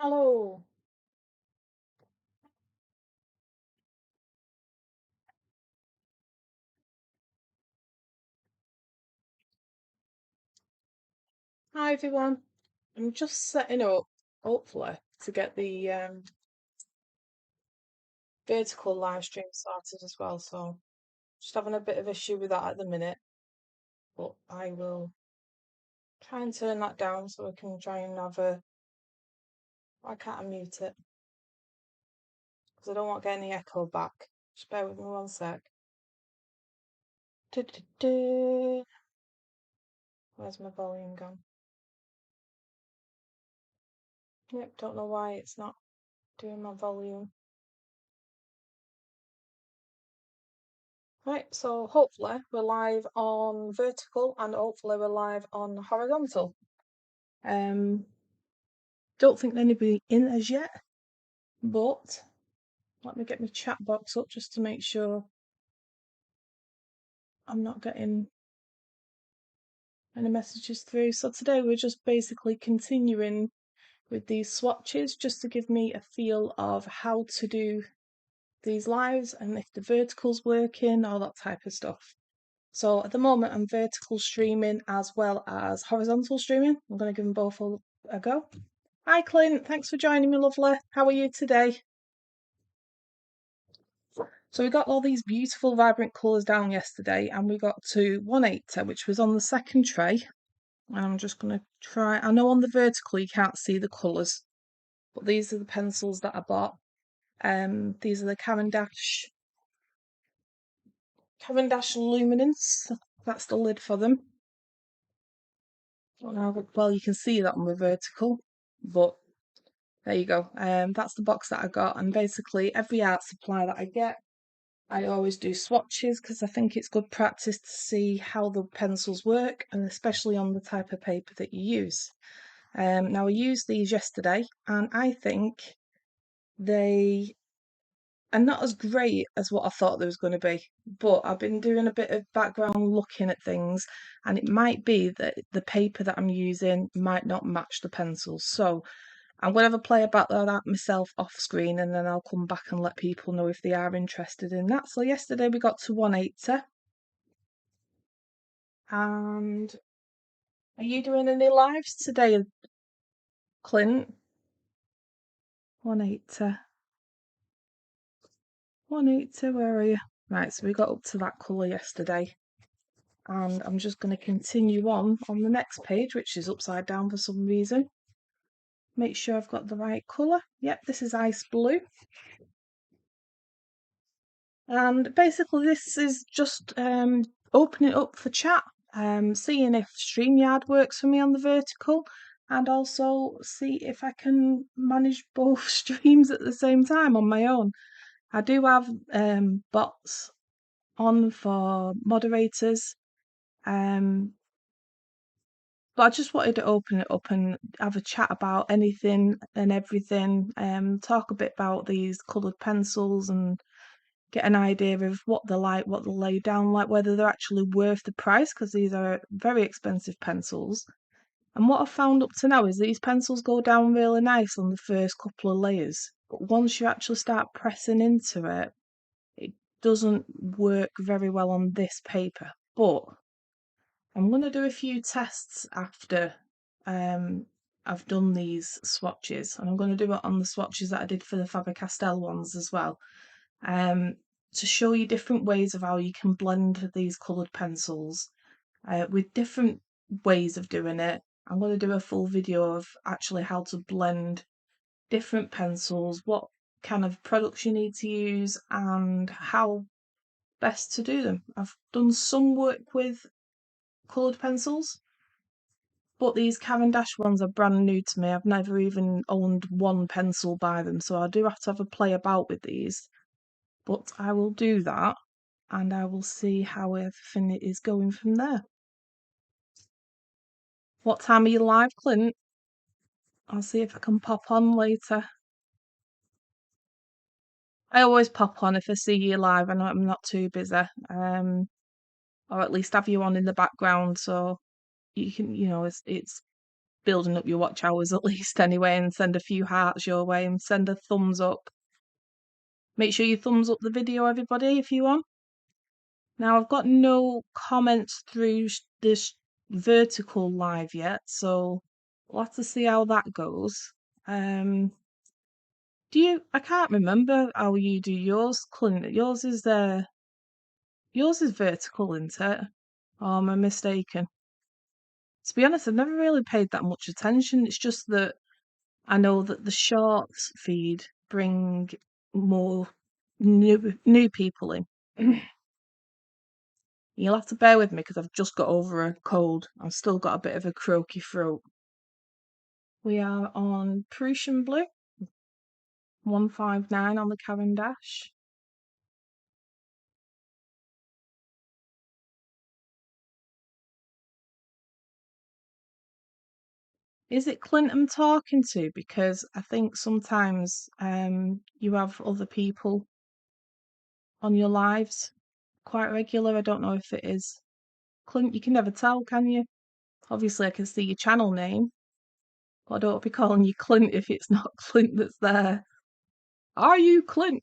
Hello. Hi everyone. I'm just setting up, hopefully, to get the vertical live stream started as well. So just having a bit of issue with that at the minute, but I will try and turn that down so I can try and have a. Why can't I mute it? Because I don't want to get any echo back. Just bear with me one sec. Du-du-du. Where's my volume gone? Yep, don't know why it's not doing my volume. Right, so hopefully we're live on vertical and hopefully we're live on horizontal. Don't think anybody in as yet, but let me get my chat box up just to make sure I'm not getting any messages through. So today we're just basically continuing with these swatches just to give me a feel of how to do these lives and if the vertical's working, all that type of stuff. So at the moment I'm vertical streaming as well as horizontal streaming. I'm going to give them both a go. Hi Clint, thanks for joining me, lovely. How are you today? So we got all these beautiful vibrant colours down yesterday and we got to 180, which was on the second tray. And I'm just going to try, I know on the vertical you can't see the colours, but these are the pencils that I bought. These are the CaranDAche Luminance. That's the lid for them. Well, you can see that on the vertical, but there you go. That's the box that I got, and basically every art supply that I get, I always do swatches because I think it's good practice to see how the pencils work, and especially on the type of paper that you use. Now I used these yesterday, and I think they are not as great as what I thought they was going to be. But I've been doing a bit of background looking at things, and it might be that the paper that I'm using might not match the pencils. So I'm going to have a play about that myself off screen, and then I'll come back and let people know if they are interested in that. So yesterday we got to 180. And are you doing any lives today, Clint? 180. 180, where are you? Right, so we got up to that colour yesterday. And I'm just going to continue on the next page, which is upside down for some reason. Make sure I've got the right colour. Yep, this is ice blue. And basically this is just opening it up for chat, seeing if StreamYard works for me on the vertical, and also see if I can manage both streams at the same time on my own. I do have bots on for moderators, but I just wanted to open it up and have a chat about anything and everything, talk a bit about these coloured pencils and get an idea of what they're like, what they'll lay down like, whether they're actually worth the price, because these are very expensive pencils. And what I've found up to now is these pencils go down really nice on the first couple of layers, but once you actually start pressing into it, it doesn't work very well on this paper. But I'm going to do a few tests after I've done these swatches, and I'm going to do it on the swatches that I did for the Faber-Castell ones as well, to show you different ways of how you can blend these coloured pencils with different ways of doing it. I'm going to do a full video of actually how to blend different pencils, what kind of products you need to use, and how best to do them. I've done some work with coloured pencils, but these CaranDAche ones are brand new to me. I've never even owned one pencil by them, so I do have to have a play about with these. But I will do that, and I will see how everything is going from there. What time are you live, Clint? I'll see if I can pop on later. I always pop on if I see you live and I'm not too busy. Or at least have you on in the background so you can, it's building up your watch hours at least anyway, and send a few hearts your way and send a thumbs up. Make sure you thumbs up the video, everybody, if you want. Now, I've got no comments through this vertical live yet, so we'll have to see how that goes. I can't remember how you do yours, Clint. Yours is vertical, isn't it? Or am I mistaken? To be honest, I've never really paid that much attention. It's just that I know that the shorts feed bring more new people in. You'll have to bear with me because I've just got over a cold. I've still got a bit of a croaky throat. We are on Prussian Blue, 159 on the CaranDAche. Is it Clint I'm talking to? Because I think sometimes you have other people on your lives quite regular. I don't know if it is. Clint, you can never tell, can you? Obviously, I can see your channel name, but I don't be calling you Clint if it's not Clint that's there. Are you Clint?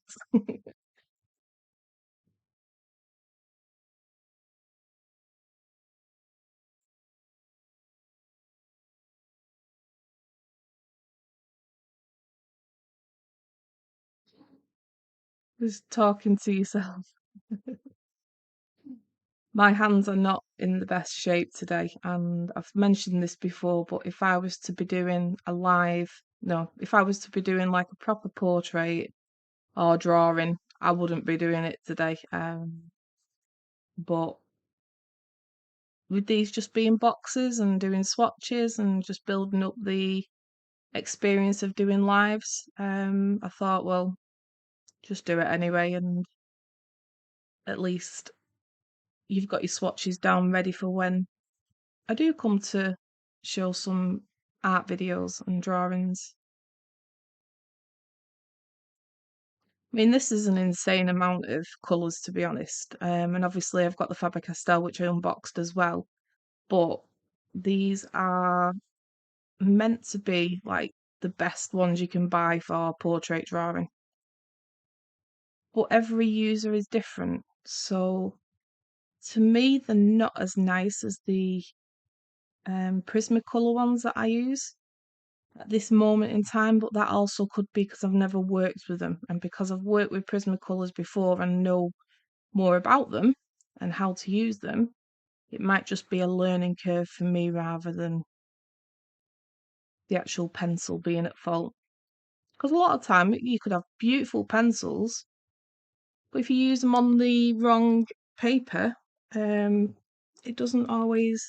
Just talking to yourself. My hands are not in the best shape today, and I've mentioned this before, but if I was to be doing if I was to be doing like a proper portrait or drawing, I wouldn't be doing it today. But with these just being boxes and doing swatches and just building up the experience of doing lives, I thought, well, just do it anyway, and at least you've got your swatches down ready for when I do come to show some art videos and drawings. I mean, this is an insane amount of colours, to be honest. And obviously, I've got the Faber-Castell, which I unboxed as well. But these are meant to be like the best ones you can buy for portrait drawing. But every user is different. So to me, they're not as nice as the Prismacolor ones that I use at this moment in time, but that also could be because I've never worked with them, and because I've worked with Prismacolors before and know more about them and how to use them, it might just be a learning curve for me rather than the actual pencil being at fault. Because a lot of time you could have beautiful pencils, but if you use them on the wrong paper, it doesn't always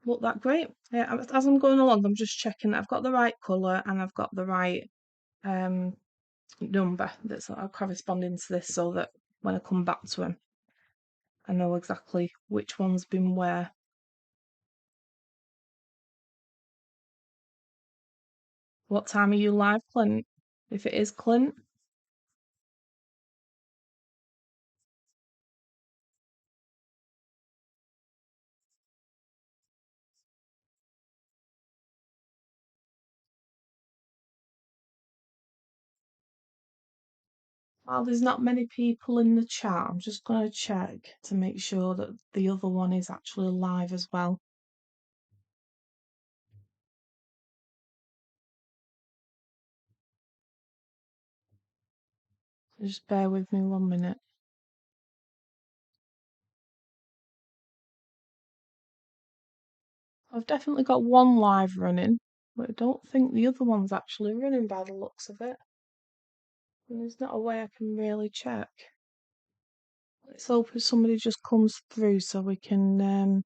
look that great. Yeah, as I'm going along, I'm just checking that I've got the right colour and I've got the right number that's corresponding to this, so that when I come back to him, I know exactly which one's been where. What time are you live, Clint? If it is Clint. While there's not many people in the chat, I'm just going to check to make sure that the other one is actually live as well. So just bear with me 1 minute. I've definitely got one live running, but I don't think the other one's actually running by the looks of it. And there's not a way I can really check. Let's hope somebody just comes through so we can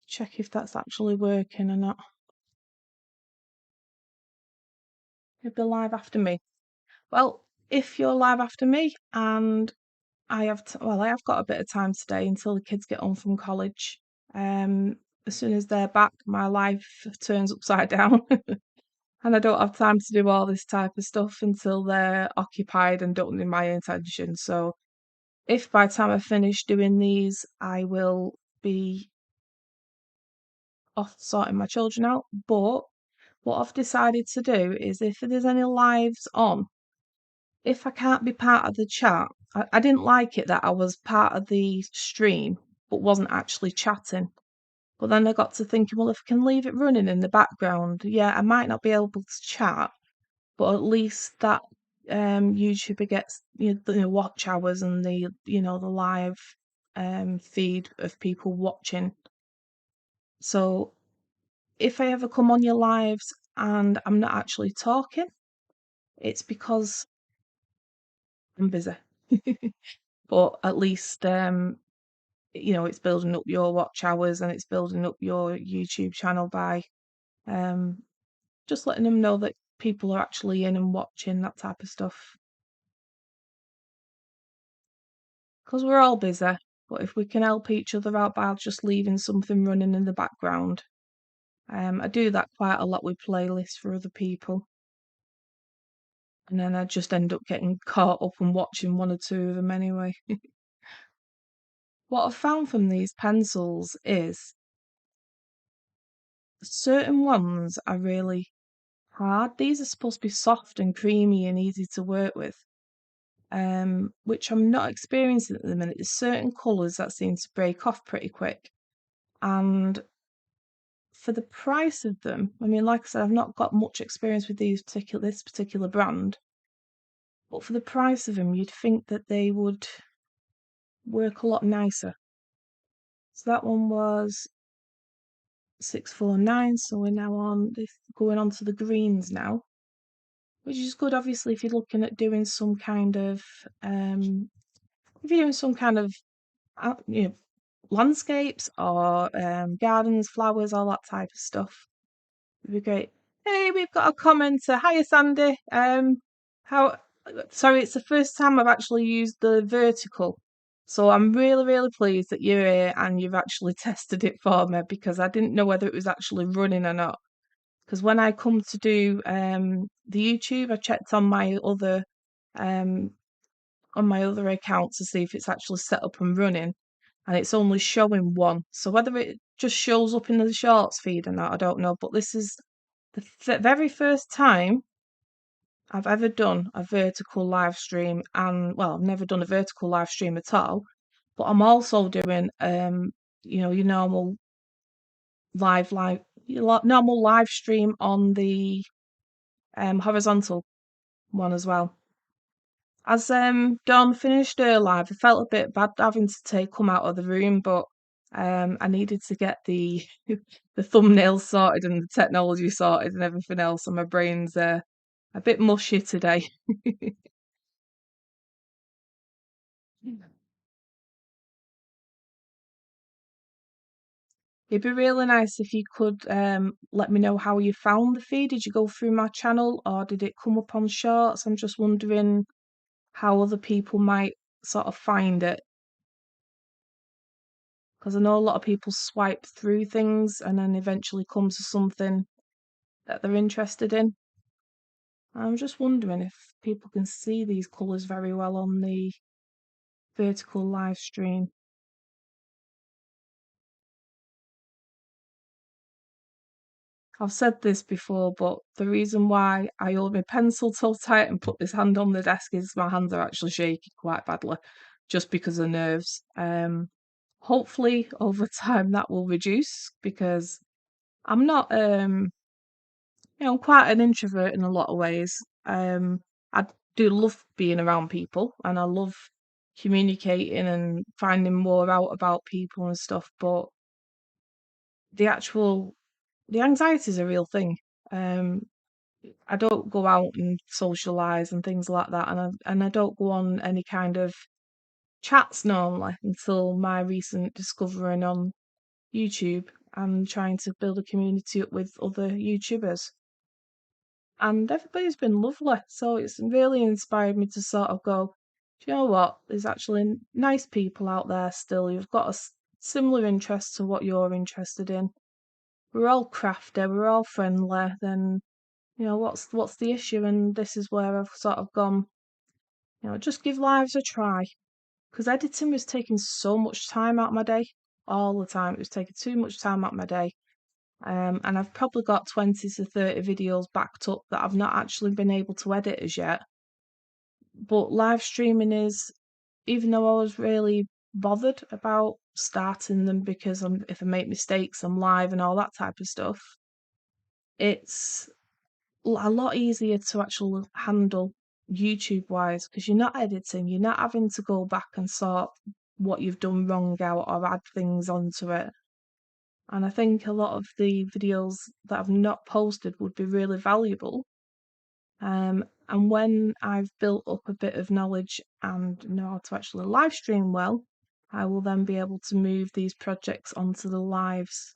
check if that's actually working or not. You'll be live after me. Well, if you're live after me and I have got a bit of time today until the kids get home from college. As soon as they're back, my life turns upside down. And I don't have time to do all this type of stuff until they're occupied and don't need my attention. So if by the time I finish doing these, I will be off sorting my children out. But what I've decided to do is if there's any lives on, if I can't be part of the chat, I didn't like it that I was part of the stream but wasn't actually chatting. But then I got to thinking, well, if I can leave it running in the background, yeah, I might not be able to chat, but at least that YouTuber gets the watch hours and the live feed of people watching. So if I ever come on your lives and I'm not actually talking, it's because I'm busy. But at least it's building up your watch hours and it's building up your YouTube channel by um just letting them know that people are actually in and watching, that type of stuff. Because we're all busy, but if we can help each other out by just leaving something running in the background, I do that quite a lot with playlists for other people. And then I just end up getting caught up and watching one or two of them anyway. What I've found from these pencils is certain ones are really hard. These are supposed to be soft and creamy and easy to work with, which I'm not experiencing at the minute. There's certain colours that seem to break off pretty quick. And for the price of them, I mean, like I said, I've not got much experience with this particular brand, but for the price of them, you'd think that they would work a lot nicer. So that one was 649, so we're now going on to the greens now, which is good. Obviously, if you're looking at doing some kind of if you're doing some kind of landscapes or gardens, flowers, all that type of stuff, it'd be great. Hey, we've got a commenter. Hiya, Sandy. How? Sorry, it's the first time I've actually used the vertical, so I'm really, really pleased that you're here and you've actually tested it for me because I didn't know whether it was actually running or not. Because when I come to do the YouTube, I checked um on my other account to see if it's actually set up and running, and it's only showing one. So whether it just shows up in the shorts feed or not, I don't know. But this is the very first time I've ever done a vertical live stream, and well, I've never done a vertical live stream at all. But I'm also doing your normal live stream on the horizontal one as well. As Dawn finished her live, I felt a bit bad having to come out of the room, but I needed to get the the thumbnails sorted and the technology sorted and everything else, and my brain's a bit mushy today. It'd be really nice if you could let me know how you found the feed. Did you go through my channel or did it come up on shorts? I'm just wondering how other people might sort of find it. Because I know a lot of people swipe through things and then eventually come to something that they're interested in. I'm just wondering if people can see these colours very well on the vertical live stream. I've said this before, but the reason why I hold my pencil so tight and put this hand on the desk is my hands are actually shaking quite badly, just because of nerves. Hopefully over time that will reduce because I'm not I'm quite an introvert in a lot of ways. I do love being around people and I love communicating and finding more out about people and stuff, but the actual the anxiety is a real thing. Um, I don't go out and socialise and things like that, and I don't go on any kind of chats normally until my recent discovering on YouTube and trying to build a community up with other YouTubers. And everybody's been lovely, so it's really inspired me to sort of go, do you know what? There's actually nice people out there still who've got a similar interest to what you're interested in. We're all crafty, we're all friendly, then what's the issue? And this is where I've sort of gone, just give lives a try. Because editing was taking so much time out of my day, all the time. It was taking too much time out of my day. and I've probably got 20 to 30 videos backed up that I've not actually been able to edit as yet. But live streaming is, even though I was really bothered about starting them because if I make mistakes, I'm live and all that type of stuff, it's a lot easier to actually handle YouTube wise because you're not editing, you're not having to go back and sort what you've done wrong out or add things onto it. And I think a lot of the videos that I've not posted would be really valuable. And when I've built up a bit of knowledge and know how to actually live stream well, I will then be able to move these projects onto the lives,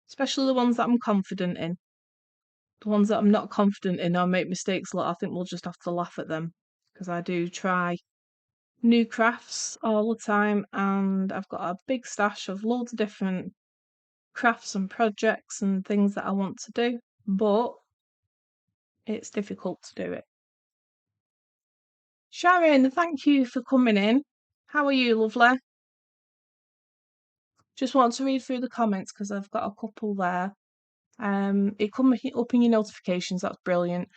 especially the ones that I'm confident in. The ones that I'm not confident in or make mistakes a lot, I think we'll just have to laugh at them because I do try new crafts all the time and I've got a big stash of loads of different crafts and projects and things that I want to do, but it's difficult to do it. Sharon, thank you for coming in. How are you, lovely? Just want to read through the comments because I've got a couple there. It come up in your notifications. That's brilliant.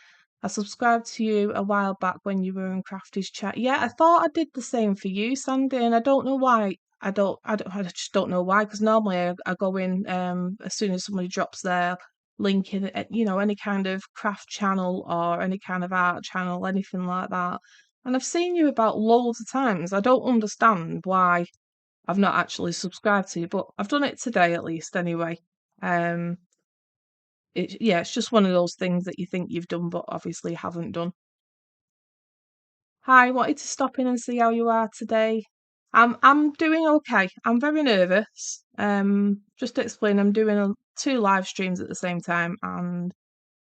I subscribed to you a while back when you were in Crafty's chat. Yeah, I thought I did the same for you, Sandy, and I don't know why. I just don't know why. Because normally I go in as soon as somebody drops their link in, any kind of craft channel or any kind of art channel, anything like that. And I've seen you about loads of times. I don't understand why I've not actually subscribed to you, but I've done it today at least anyway. Um, it's just one of those things that you think you've done, but obviously haven't done. Hi, wanted to stop in and see how you are today. I'm doing okay. I'm very nervous. Just to explain, I'm doing two live streams at the same time, and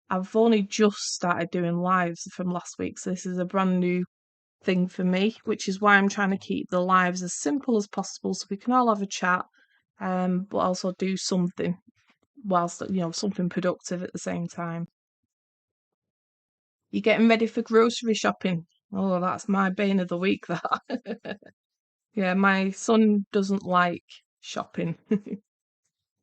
I've only just started doing lives from last week, so this is a brand new thing for me, which is why I'm trying to keep the lives as simple as possible so we can all have a chat, but also do something whilst something productive at the same time. You're getting ready for grocery shopping. Oh, that's my bane of the week, that. Yeah, my son doesn't like shopping.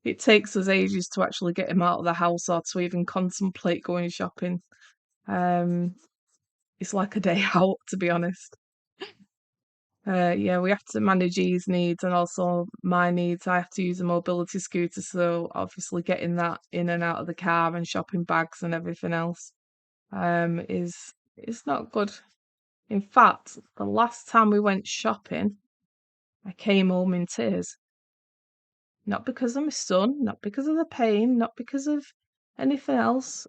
It takes us ages to actually get him out of the house or to even contemplate going shopping. It's like a day out, to be honest. Yeah, we have to manage his needs and also my needs. I have to use a mobility scooter, so obviously getting that in and out of the car and shopping bags and everything else is not good. In fact, the last time we went shopping, I came home in tears. Not because of my son, not because of the pain, not because of anything else.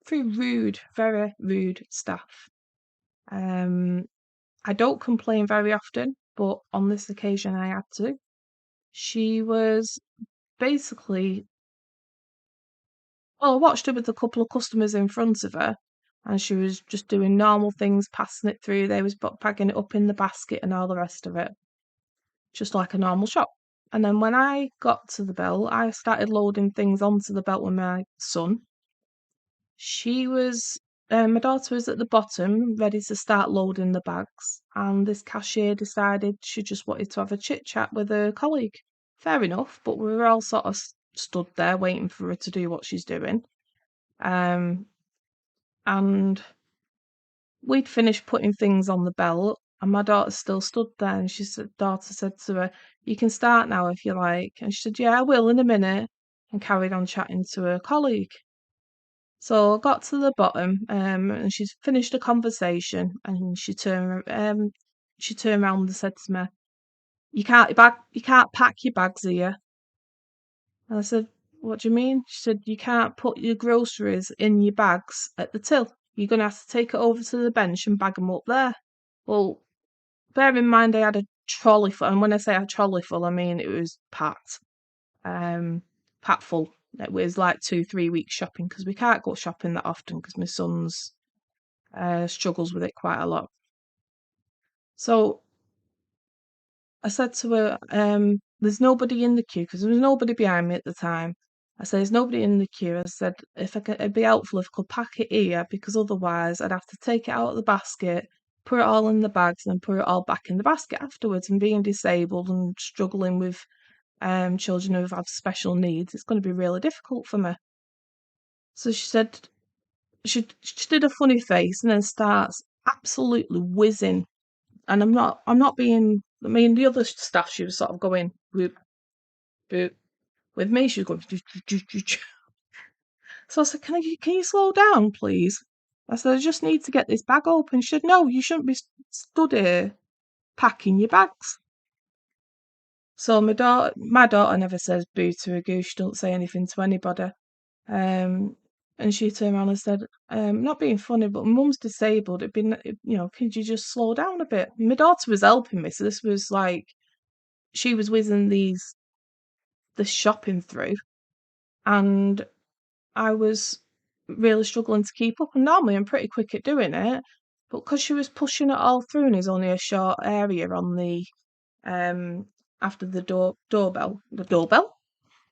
Very rude staff. I don't complain very often, but on this occasion I had to. She was basically, well, I watched her with a couple of customers in front of her, and she was just doing normal things, passing it through. They was bagging it up in the basket and all the rest of it, just like a normal shop. And then when I got to the belt, I started loading things onto the belt with my son. My daughter was at the bottom, ready to start loading the bags, and this cashier decided she just wanted to have a chit chat with a colleague. Fair enough, but we were all sort of stood there waiting for her to do what she's doing. And we'd finished putting things on the belt, and my daughter still stood there, and daughter said to her, "You can start now if you like." And she said, "Yeah, I will in a minute," and carried on chatting to her colleague. So I got to the bottom, and she's finished a conversation, and she turned around and said to me, you can't pack your bags here." And I said, "What do you mean?" She said, "You can't put your groceries in your bags at the till. You're going to have to take it over to the bench and bag them up there." Well, bear in mind I had a trolley full, and when I say a trolley full, I mean it was packed, packed full. It was like 2-3 weeks shopping because we can't go shopping that often because my son's struggles with it quite a lot. So I said to her, "There's nobody in the queue," because there was nobody behind me at the time. I said, "There's nobody in the queue." I said, "If I could, it'd be helpful if I could pack it here because otherwise I'd have to take it out of the basket, put it all in the bags, and put it all back in the basket afterwards. And being disabled and struggling with children who have special needs, it's going to be really difficult for me. So she said, she did a funny face and then starts absolutely whizzing. And I'm not being, I mean, the other staff, she was sort of going, boop, boop. With me, she was going, so I said, can you slow down, please? I said, I just need to get this bag open. She said, no, you shouldn't be stood here packing your bags. So my daughter never says boo to a goose. She don't say anything to anybody. And she turned around and said, not being funny, but mum's disabled. It'd been, you know, could you just slow down a bit? My daughter was helping me, so this was like she was whizzing the shopping through, and I was really struggling to keep up. And normally I'm pretty quick at doing it, but because she was pushing it all through, and there's only a short area on the after the doorbell, the doorbell.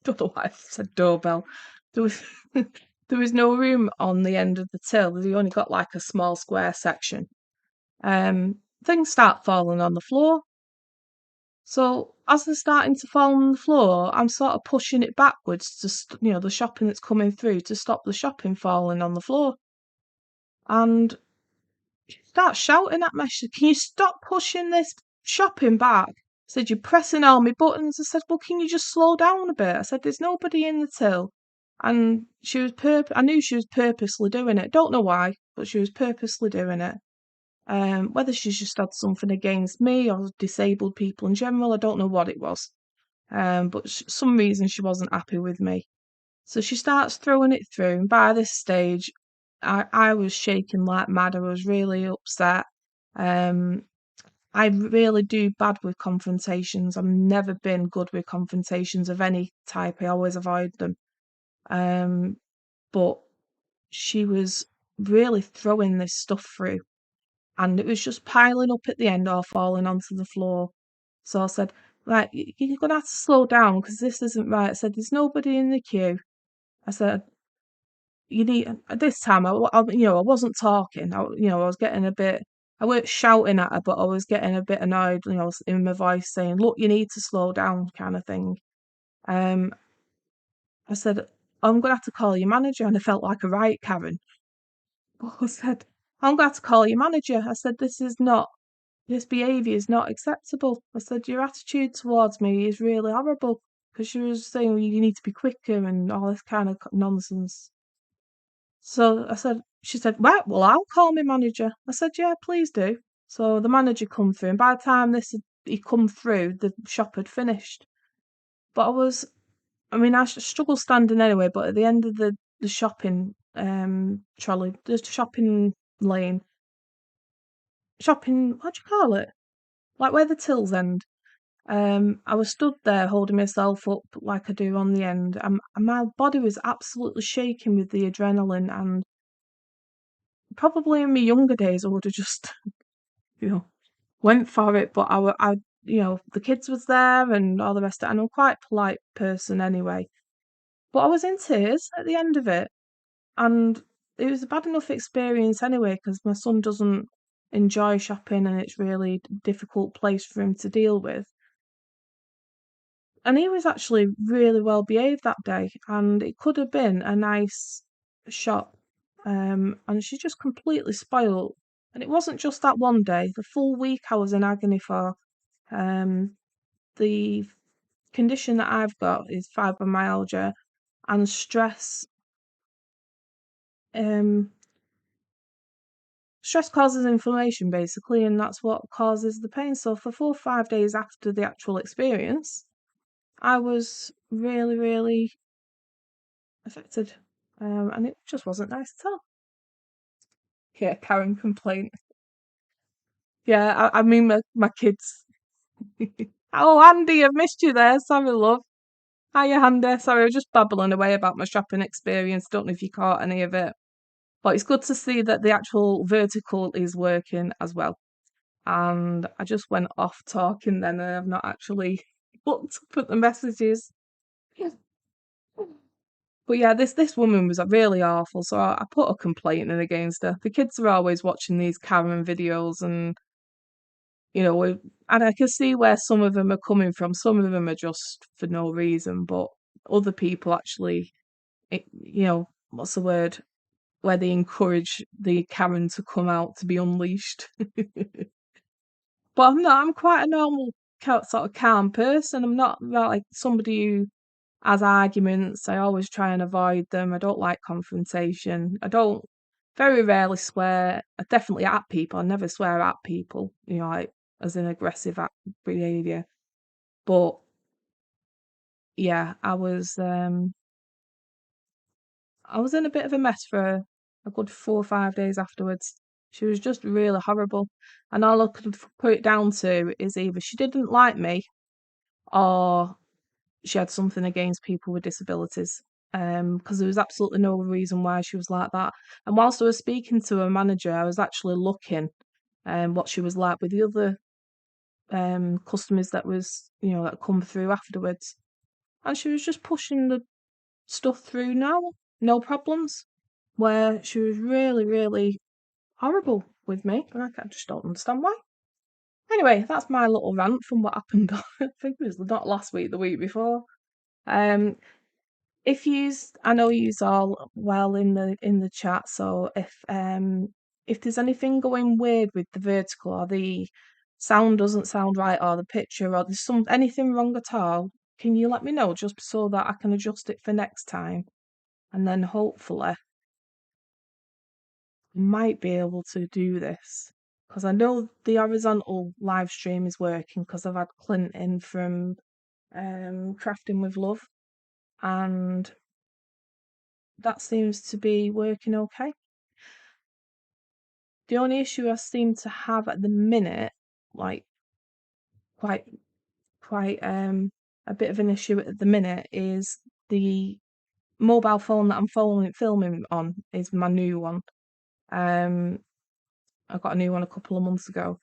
Don't know why I said doorbell. There was there was no room on the end of the till. You only got like a small square section. Things start falling on the floor. So as they're starting to fall on the floor, I'm sort of pushing it backwards to, you know, the shopping that's coming through to stop the shopping falling on the floor. And she starts shouting at me. She said, can you stop pushing this shopping back? I said, you're pressing all my buttons. I said, well, can you just slow down a bit? I said, there's nobody in the till. And she was I knew she was purposely doing it. Don't know why, but she was purposely doing it. Whether she's just had something against me or disabled people in general, I don't know what it was. But some reason she wasn't happy with me. So she starts throwing it through, and by this stage, I was shaking like mad. I was really upset. Um, I really do bad with confrontations. I've never been good with confrontations of any type. I always avoid them. But she was really throwing this stuff through, and it was just piling up at the end or falling onto the floor. So I said, right, you're going to have to slow down because this isn't right. I said, there's nobody in the queue. I said, you need, at this time, you know, I wasn't talking. You know, I was getting a bit, I weren't shouting at her, but I was getting a bit annoyed, you know, in my voice saying, look, you need to slow down kind of thing. Um, I said, I'm going to have to call your manager. And I felt like a right Karen. I said, I'm going to have to call your manager. I said, this behaviour is not acceptable. I said, your attitude towards me is really horrible. Because she was saying, well, you need to be quicker and all this kind of nonsense. So she said, right, well, I'll call my manager. I said, yeah, please do. So the manager come through, and by the time he come through, the shop had finished. But I mean, I struggle standing anyway, but at the end of the shopping trolley, the shopping lane, what do you call it? Like where the tills end. I was stood there holding myself up like I do on the end, and my body was absolutely shaking with the adrenaline. And probably in my younger days, I would have just, you know, went for it. But you know, the kids was there and all the rest of it, and I'm quite a polite person anyway. But I was in tears at the end of it, and it was a bad enough experience anyway because my son doesn't enjoy shopping, and it's really difficult place for him to deal with. And he was actually really well behaved that day, and it could have been a nice shop. And she just completely spoiled. And it wasn't just that one day, the full week I was in agony for. The condition that I've got is fibromyalgia and stress. Stress causes inflammation basically, and that's what causes the pain. So for 4 or 5 days after the actual experience, I was really, really affected, and it just wasn't nice at all. Yeah, Karen complaint. Yeah, I mean my kids. Oh, Andy, I've missed you there. Sorry, love. Hiya, Andy. Sorry, I was just babbling away about my shopping experience. Don't know if you caught any of it, but it's good to see that the actual vertical is working as well. And I just went off talking then, and I've not actually looked up at the messages. But yeah, this woman was really awful, so I put a complaint in against her. The kids are always watching these Caran videos, and and I can see where some of them are coming from. Some of them are just for no reason, but other people actually, what's the word? Where they encourage the Karen to come out to be unleashed. But I'm not. I'm quite a normal, sort of calm person. I'm not like somebody who has arguments. I always try and avoid them. I don't like confrontation. I don't very rarely swear. I definitely at people. I never swear at people, like as an aggressive behaviour. But yeah, I was in a bit of a mess for a good 4 or 5 days afterwards. She was just really horrible. And all I could put it down to is either she didn't like me or she had something against people with disabilities. Because there was absolutely no reason why she was like that. And whilst I was speaking to her manager, I was actually looking what she was like with the other customers that come through afterwards. And she was just pushing the stuff through now, no problems. Where she was really, really horrible with me, and I just don't understand why. Anyway, that's my little rant from what happened. I think it was not last week, the week before. Um, I know you's all well in the chat, so if there's anything going weird with the vertical or the sound doesn't sound right or the picture or there's anything wrong at all, can you let me know just so that I can adjust it for next time? And then hopefully I might be able to do this because I know the horizontal live stream is working because I've had Clint in from Crafting with Love, and that seems to be working okay. The only issue I seem to have at the minute, like quite a bit of an issue at the minute, is the mobile phone that I'm filming on is my new one. I got a new one a couple of months ago,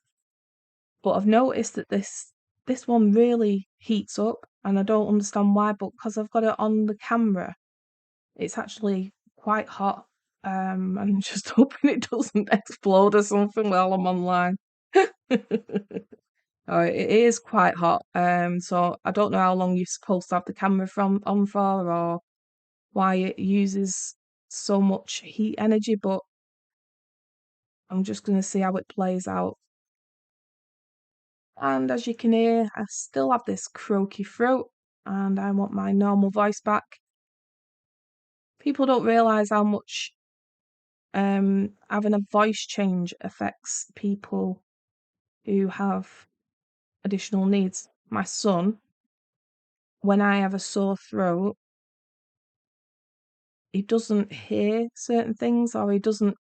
but I've noticed that this one really heats up, and I don't understand why. But because I've got it on the camera, it's actually quite hot. I'm just hoping it doesn't explode or something while I'm online. Oh, it is quite hot. So I don't know how long you're supposed to have the camera from on for, or why it uses so much heat energy, but I'm just gonna see how it plays out. And as you can hear, I still have this croaky throat, and I want my normal voice back. People don't realise how much having a voice change affects people who have additional needs. My son, when I have a sore throat, he doesn't hear certain things or he doesn't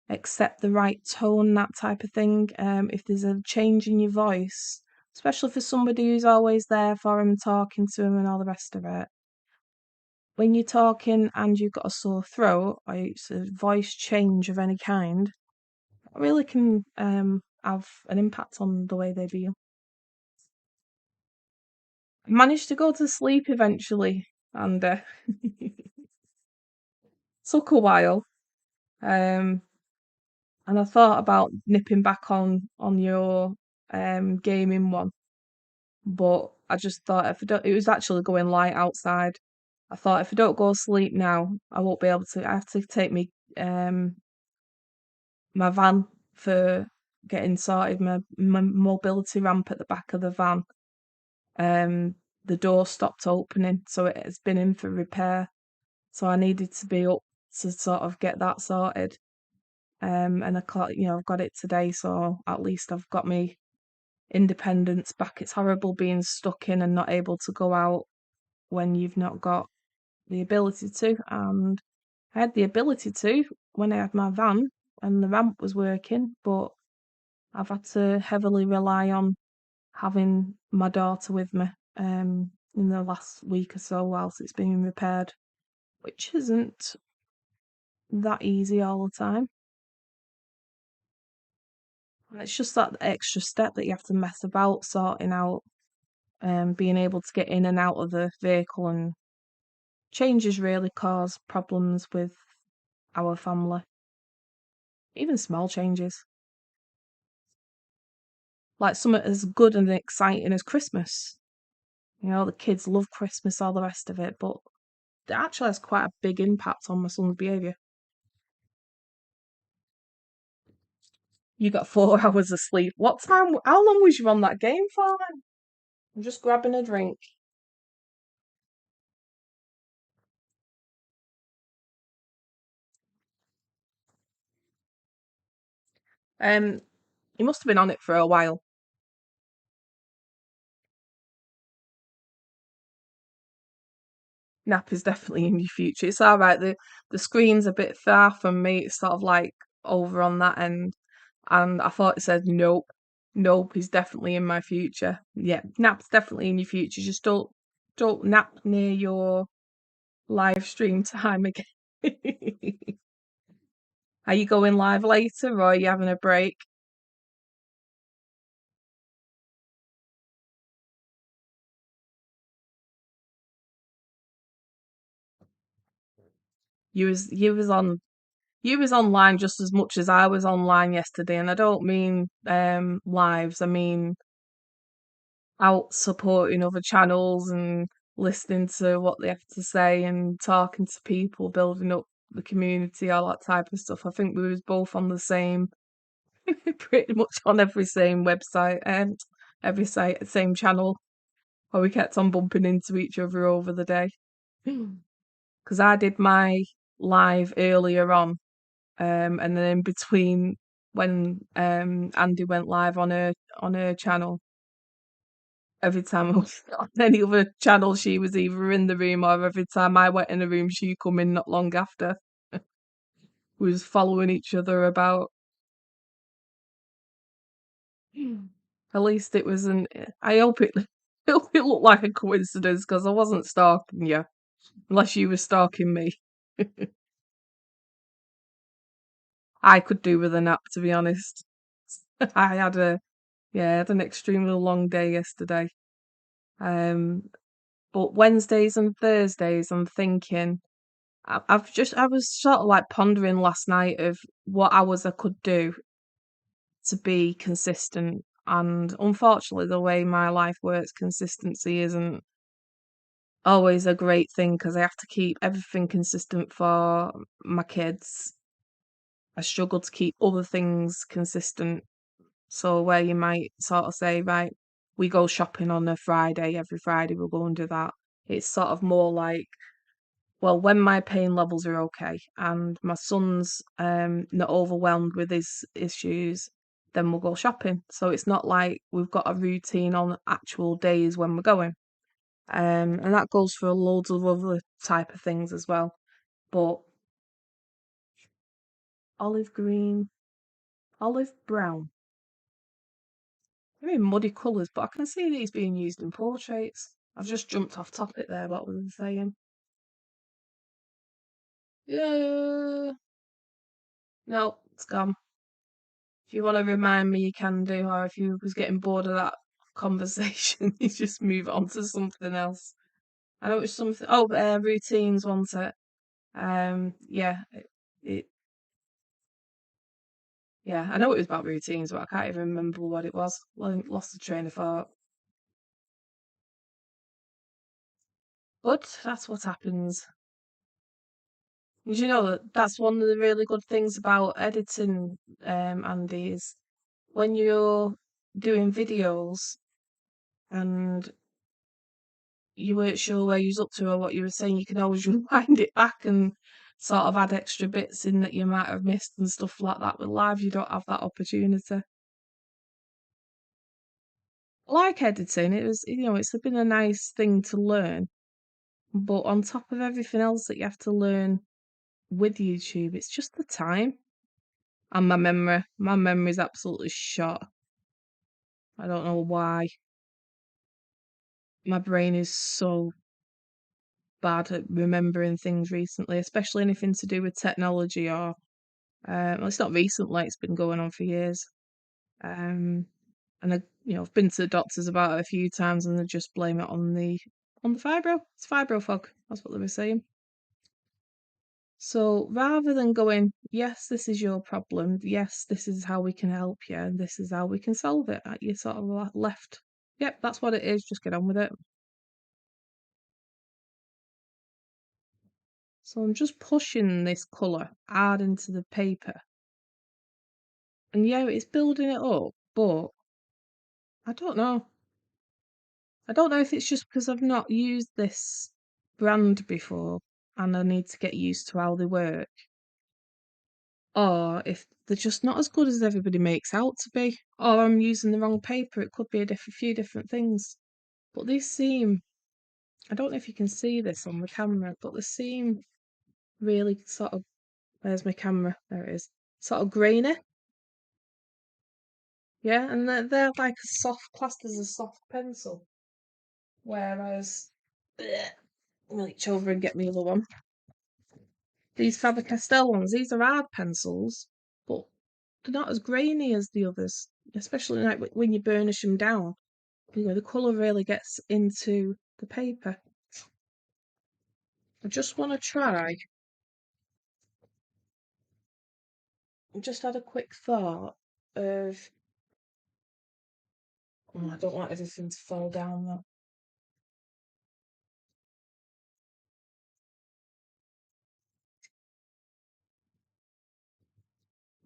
accept the right tone, that type of thing. If there's a change in your voice, especially for somebody who's always there for him, talking to him and all the rest of it. When you're talking and you've got a sore throat or it's a voice change of any kind, it really can have an impact on the way they feel. I managed to go to sleep eventually, and took a while. Um, and I thought about nipping back on your gaming one, but I just thought if I don't, it was actually going light outside. I thought if I don't go to sleep now, I won't be able to. I have to take me my van for getting sorted. My mobility ramp at the back of the van. The door stopped opening, so it has been in for repair. So I needed to be up to sort of get that sorted. And I've got it today, so at least I've got me independence back. It's horrible being stuck in and not able to go out when you've not got the ability to. And I had the ability to when I had my van and the ramp was working, but I've had to heavily rely on having my daughter with me in the last week or so whilst it's being repaired, which isn't that easy all the time. And it's just that extra step that you have to mess about sorting out, being able to get in and out of the vehicle, and changes really cause problems with our family, even small changes. like something as good and exciting as Christmas. You know, the kids love Christmas, all the rest of it, but it actually has quite a big impact on my son's behaviour. You got 4 hours of sleep. What time? How long was you on that game for then? I'm just grabbing a drink. Um, he must have been on it for a while. Nap is definitely in your future. It's all right. The screen's a bit far from me. It's sort of like over on that end, and I thought it said nope, nope. He's definitely in my future. Yeah, nap's definitely in your future. Just don't nap near your live stream time again. Are you going live later, or are you having a break? You was online just as much as I was online yesterday, and I don't mean lives. I mean out supporting other channels and listening to what they have to say and talking to people, building up the community, all that type of stuff. I think we was both on the same, pretty much on every same website and every same channel, where we kept on bumping into each other over the day. Because I did my live earlier on, and then in between when Andy went live on her channel, every time I was on any other channel, she was either in the room, or every time I went in the room, she come in not long after. We was following each other about. At least it wasn't. I hope it. I hope it looked like a coincidence because I wasn't stalking you, unless you were stalking me. I could do with a nap, to be honest. I had a yeah, I had an extremely long day yesterday. Um, but Wednesdays and Thursdays, I'm thinking. I was sort of like pondering last night of what hours I could do to be consistent. And unfortunately, the way my life works, consistency isn't always a great thing because I have to keep everything consistent for my kids. I struggle to keep other things consistent. So, where you might sort of say, right, we go shopping on a Friday, every Friday we'll go and do that. It's sort of more like, well, when my pain levels are okay and my son's not overwhelmed with his issues, then we'll go shopping. So it's not like we've got a routine on actual days when we're going. And that goes for loads of other type of things as well. But olive green, olive brown. Very muddy colours, but I can see these being used in portraits. I've just jumped off topic there, what was I saying? Yeah, no, it's gone. If you want to remind me, you can do, or if you was getting bored of that conversation, you just move on to something else. I know it's something. Oh, routines, wasn't it? Yeah, it. Yeah, I know it was about routines, but I can't even remember what it was. Lost the train of thought. But that's what happens. Did you know that that's one of the really good things about editing, Andy, is when you're doing videos and you weren't sure where you was up to or what you were saying, you can always rewind it back and sort of add extra bits in that you might have missed and stuff like that. With live, you don't have that opportunity. I like editing. It was, it's been a nice thing to learn. But on top of everything else that you have to learn with YouTube, it's just the time and my memory. My memory's absolutely shot. I don't know why. My brain is so bad at remembering things recently, especially anything to do with technology or well, it's not recently, it's been going on for years. Um, and I've been to the doctors about it a few times, and they just blame it on the fibro. It's fibro fog. That's what they were saying. So rather than going, yes, this is your problem, yes, this is how we can help you, and this is how we can solve it, you sort of left, yep, that's what it is, just get on with it. So I'm just pushing this colour hard into the paper. And yeah, it's building it up, but I don't know. I don't know if it's just because I've not used this brand before and I need to get used to how they work, or if they're just not as good as everybody makes out to be, or I'm using the wrong paper. It could be a few different things. But these seem, I don't know if you can see this on the camera, but they seem really sort of, where's my camera? There it is. Sort of grainy. Yeah, and they're like a soft, classed as a soft pencil. Whereas, bleh, I'll reach over and get me the other one. These Faber-Castell ones, these are hard pencils, but they're not as grainy as the others, especially like when you burnish them down. You know, the colour really gets into the paper. I just want to try. I just had a quick thought of, oh, I don't want everything to fall down though.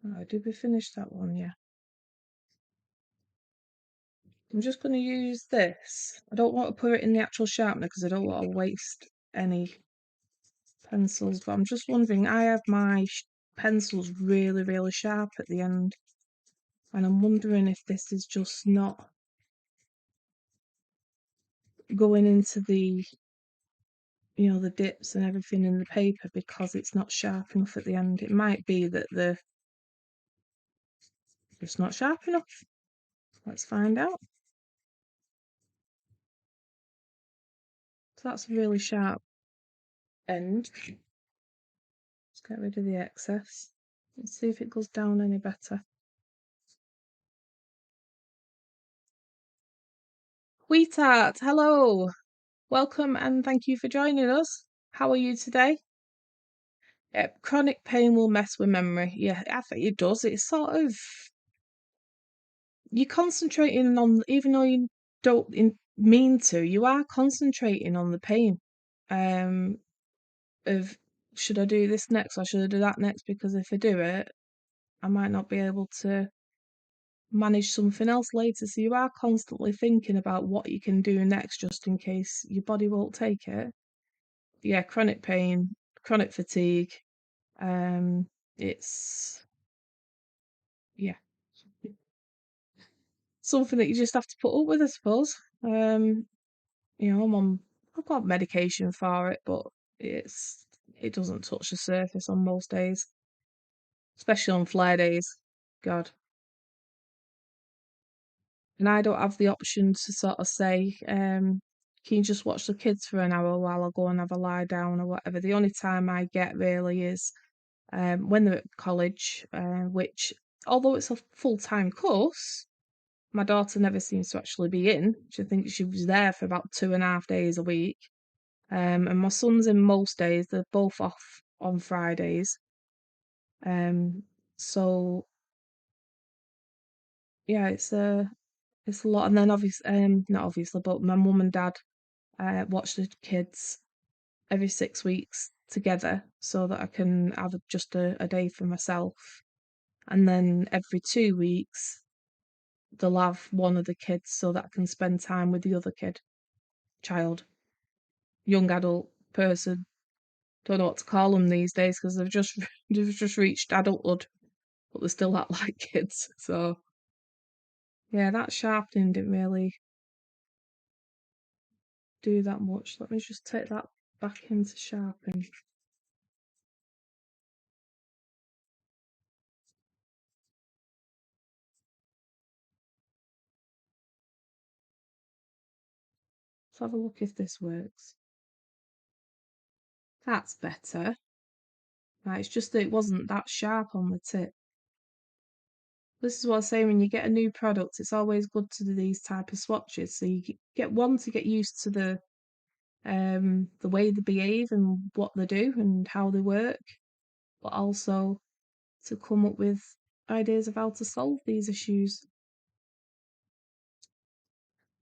Oh, did we finish that one? Yeah. I'm just going to use this. I don't want to put it in the actual sharpener because I don't want to waste any pencils, but I'm just wondering, I have my pencils really, really sharp at the end, and I'm wondering if this is just not going into the, you know, the dips and everything in the paper because it's not sharp enough at the end. It might be that they're just not sharp enough. Let's find out. So that's a really sharp end. Let's get rid of the excess. Let's see if it goes down any better. Sweetheart, hello. Welcome and thank you for joining us. How are you today? Chronic pain will mess with memory. Yeah, I think it does. It's sort of, you're concentrating on, even though you don't mean to, you are concentrating on the pain. Of, should I do this next or should I do that next? Because if I do it, I might not be able to manage something else later. So you are constantly thinking about what you can do next just in case your body won't take it. Yeah, chronic pain, chronic fatigue. It's, yeah, something that you just have to put up with, I suppose. You know, I've got medication for it, but it doesn't touch the surface on most days, especially on flare days. God. And I don't have the option to sort of say, can you just watch the kids for an hour while I go and have a lie down or whatever. The only time I get really is when they're at college, which, although it's a full-time course, my daughter never seems to actually be in. She thinks she was there for about 2.5 days a week. And my son's in most days. They're both off on Fridays. So yeah, it's a lot. And then obviously, not obviously, but my mum and dad watch the kids every 6 weeks together so that I can have just a day for myself. And then every 2 weeks, they'll have one of the kids so that I can spend time with the other child, young adult person. Don't know what to call them these days because they've just reached adulthood, but they still act like kids. So yeah, that sharpening didn't really do that much. Let me just take that back into sharpening. Let's have a look if this works. That's better. Right, it's just that it wasn't that sharp on the tip. This is what I say, when you get a new product, it's always good to do these type of swatches. So you get one to get used to the way they behave and what they do and how they work. but also to come up with ideas of how to solve these issues.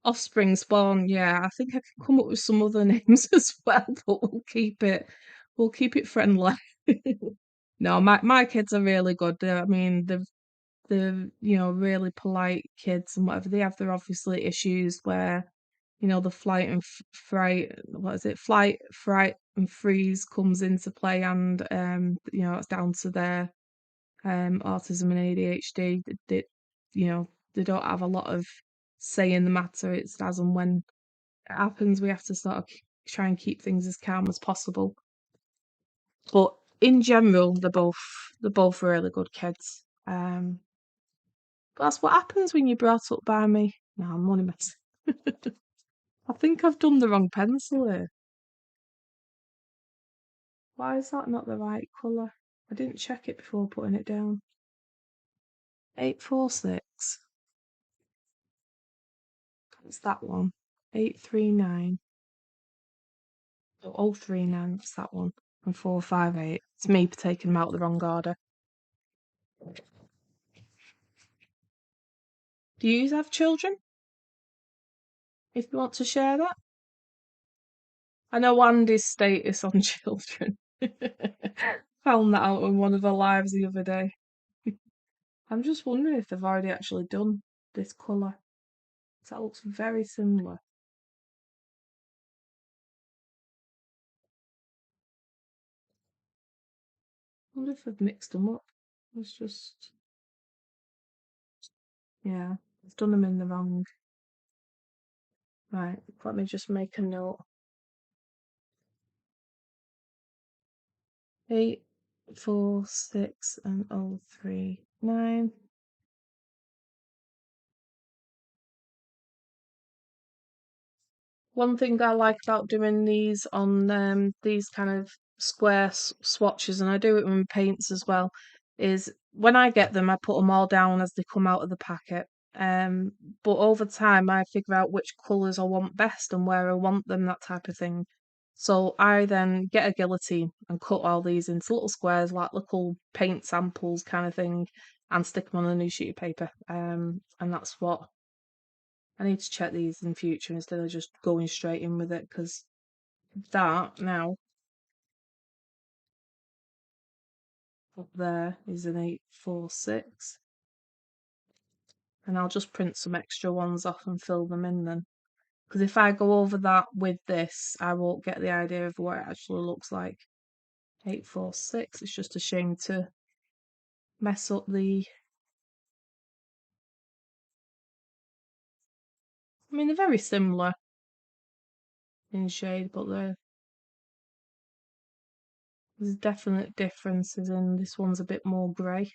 Offspring spawn, yeah, I think I can come up with some other names as well, but we'll keep it friendly. No, my kids are really good. I mean, they're really polite kids and whatever. They have their obviously issues where the flight and fright, what is it? Flight, fright, and freeze comes into play, and it's down to their autism and ADHD. They don't have a lot of say in the matter. It's as and when it happens, we have to sort of try and keep things as calm as possible. But in general, they're both really good kids. But that's what happens when you're brought up by me. No, I'm only messing. I think I've done the wrong pencil here. Why is that not the right colour? I didn't check it before putting it down. 846. It's that one. 839. Oh, 039, that's that one. And 458. It's me taking them out the wrong order. Do you have children? If you want to share that? I know Andy's status on children. Found that out in one of her lives the other day. I'm just wondering if they've already actually done this colour. That looks very similar. I wonder if they've mixed them up. It's just, yeah, I've done them in the wrong. Right, let me just make a note. 846 and 039. One thing I like about doing these on these kind of square swatches, and I do it with paints as well, is when I get them, I put them all down as they come out of the packet. But over time, I figure out which colours I want best and where I want them, that type of thing. So I then get a guillotine and cut all these into little squares, like little paint samples kind of thing, and stick them on a new sheet of paper. And that's what I need to check these in future instead of just going straight in with it, because that now up there is an 846, and I'll just print some extra ones off and fill them in then. Because if I go over that with this, I won't get the idea of what it actually looks like. 846, it's just a shame to mess up the. I mean, they're very similar in shade, but there's definite differences in this one's a bit more grey.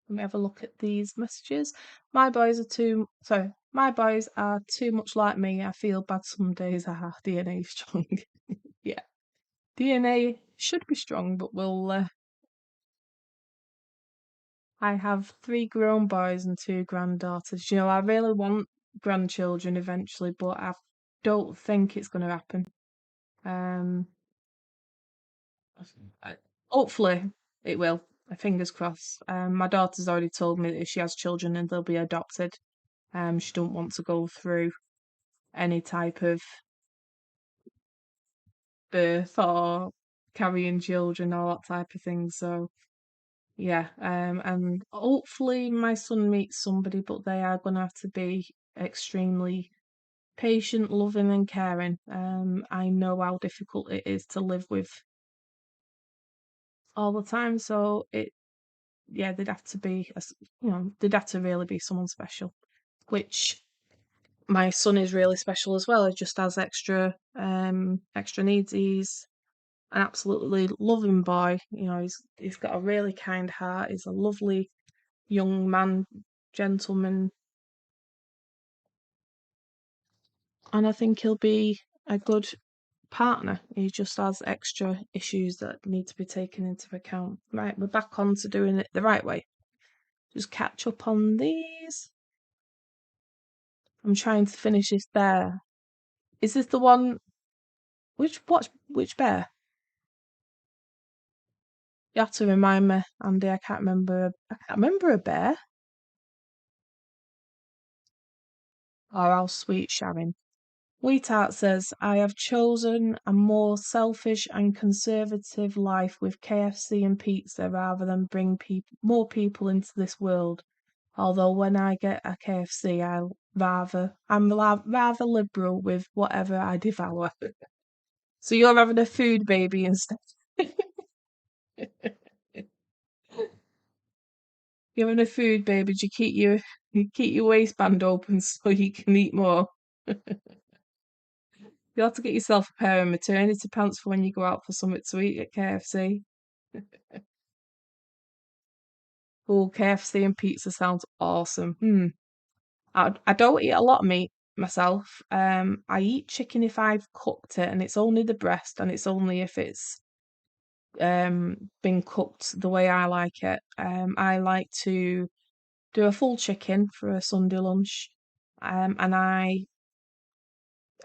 Let me have a look at these messages. My boys are too much like me. I feel bad some days. DNA strong. Yeah, DNA should be strong, but I have 3 grown boys and 2 granddaughters. I really want grandchildren eventually, but I don't think it's going to happen. Um, Hopefully it will. Fingers crossed. My daughter's already told me that if she has children and they'll be adopted, she don't want to go through any type of birth or carrying children or that type of thing. So yeah, and hopefully my son meets somebody, but they are gonna have to be extremely patient, loving, and caring. I know how difficult it is to live with all the time, so yeah, they'd have to be, they'd have to really be someone special, which my son is really special as well. He just has extra needs. He's an absolutely loving boy. He's got a really kind heart. He's a lovely young man, gentleman, and I think he'll be a good partner. He just has extra issues that need to be taken into account. Right, we're back on to doing it the right way. Just catch up on these. I'm trying to finish this there. Is this the one? Which bear? You have to remind me, Andy. I can't remember. I can't remember a bear. Or how sweet Sharon. Wheatheart says, I have chosen a more selfish and conservative life with KFC and pizza rather than bring more people into this world. Although when I get a KFC, I'm rather liberal with whatever I devour. So you're having a food baby instead. You're having a food baby. Do you keep your waistband open so you can eat more? You'll have to get yourself a pair of maternity pants for when you go out for something to eat at KFC. Oh, KFC and pizza sounds awesome. I don't eat a lot of meat myself. I eat chicken if I've cooked it, and it's only the breast, and it's only if it's been cooked the way I like it. I like to do a full chicken for a Sunday lunch, and I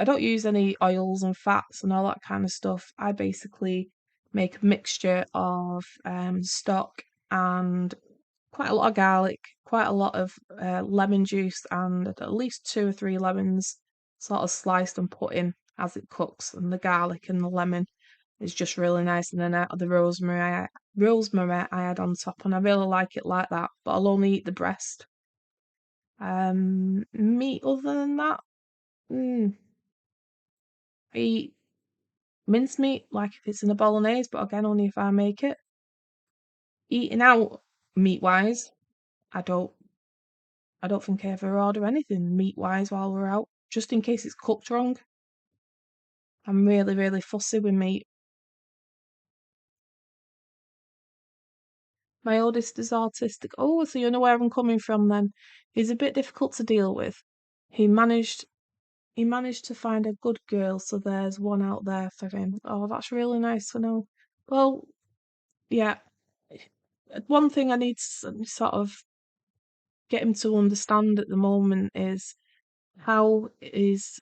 don't use any oils and fats and all that kind of stuff. I basically make a mixture of stock and quite a lot of garlic, quite a lot of lemon juice, and at least 2 or 3 lemons sort of sliced and put in as it cooks. And the garlic and the lemon is just really nice. And then rosemary I add on top, and I really like it like that. But I'll only eat the breast. Meat other than that, mm, I eat mincemeat, like if it's in a bolognese, but again, only if I make it. Eating out meat wise, I don't I don't think I ever order anything meat wise while we're out, just in case it's cooked wrong. I'm really, really fussy with meat. My oldest is autistic. Oh, so you know where I'm coming from then. He's a bit difficult to deal with. He managed he managed to find a good girl, so there's one out there for him. Oh, that's really nice to know. Well, yeah. One thing I need to sort of get him to understand at the moment is how his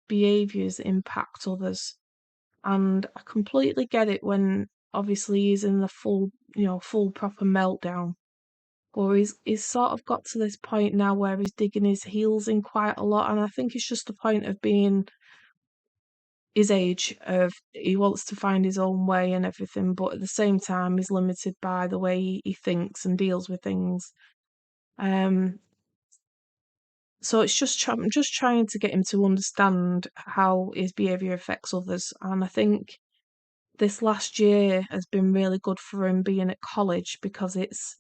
behaviours impact others. And I completely get it when obviously he's in the full proper meltdown. Or he's sort of got to this point now where he's digging his heels in quite a lot, and I think it's just the point of being his age of he wants to find his own way and everything, but at the same time he's limited by the way he thinks and deals with things. Um, so I'm just trying to get him to understand how his behaviour affects others, and I think this last year has been really good for him being at college because it's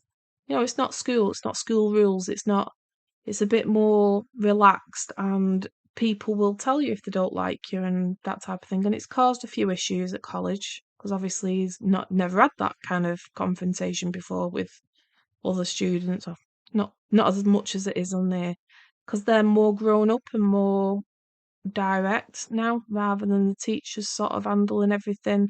not school, it's not school rules, it's a bit more relaxed, and people will tell you if they don't like you and that type of thing. And it's caused a few issues at college because obviously he's never had that kind of confrontation before with other students, or not as much as it is on there, because they're more grown up and more direct now rather than the teachers sort of handling everything.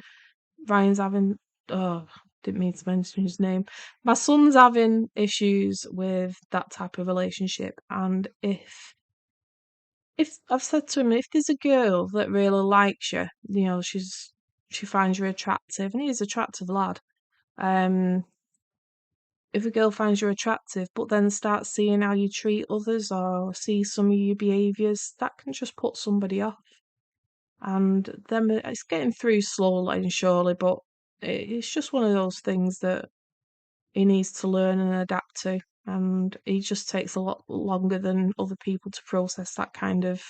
Ryan's having oh, didn't mean to mention his name. My son's having issues with that type of relationship, and if I've said to him, if there's a girl that really likes you, she finds you attractive, and he's an attractive lad. Um, if a girl finds you attractive, but then starts seeing how you treat others or see some of your behaviours, that can just put somebody off. And then it's getting through slowly and surely, but it's just one of those things that he needs to learn and adapt to. And he just takes a lot longer than other people to process that kind of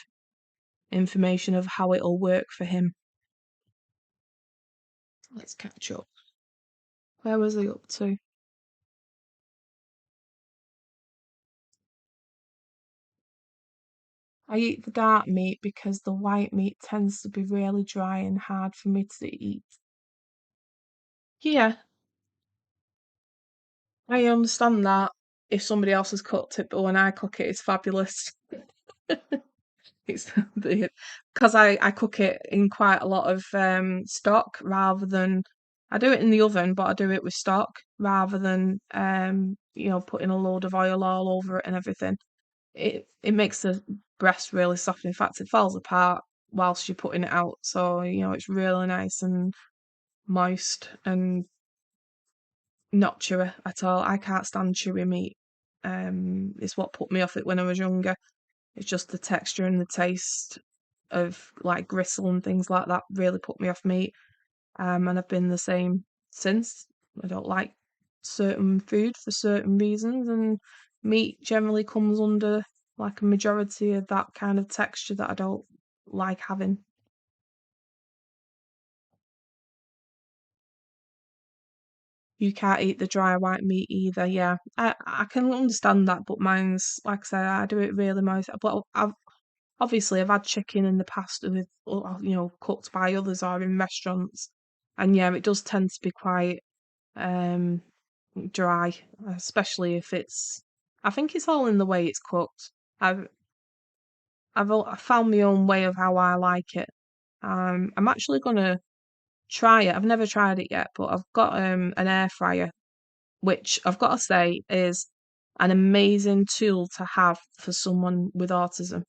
information of how it'll work for him. Let's catch up. Where was he up to? I eat the dark meat because the white meat tends to be really dry and hard for me to eat. Yeah, I understand that if somebody else has cooked it, but when I cook it, it's fabulous. It's because I cook it in quite a lot of stock rather than I do it in the oven, but I do it with stock rather than putting a load of oil all over it and everything. It makes the breast really soft. In fact, it falls apart whilst you're putting it out. So, it's really nice and moist and not chewy at all. I can't stand chewy meat. It's what put me off it when I was younger. It's just the texture and the taste of like gristle and things like that really put me off meat. And I've been the same since. I don't like certain food for certain reasons, and meat generally comes under like a majority of that kind of texture that I don't like having. You can't eat the dry white meat either. Yeah, I can understand that, but mine's like I said, I do it really myself. But I've had chicken in the past with cooked by others or in restaurants, and yeah, it does tend to be quite um dry, especially if it's. I think it's all in the way it's cooked. I've I found my own way of how I like it. I'm actually gonna try it. I've never tried it yet, but I've got an air fryer, which I've got to say is an amazing tool to have for someone with autism.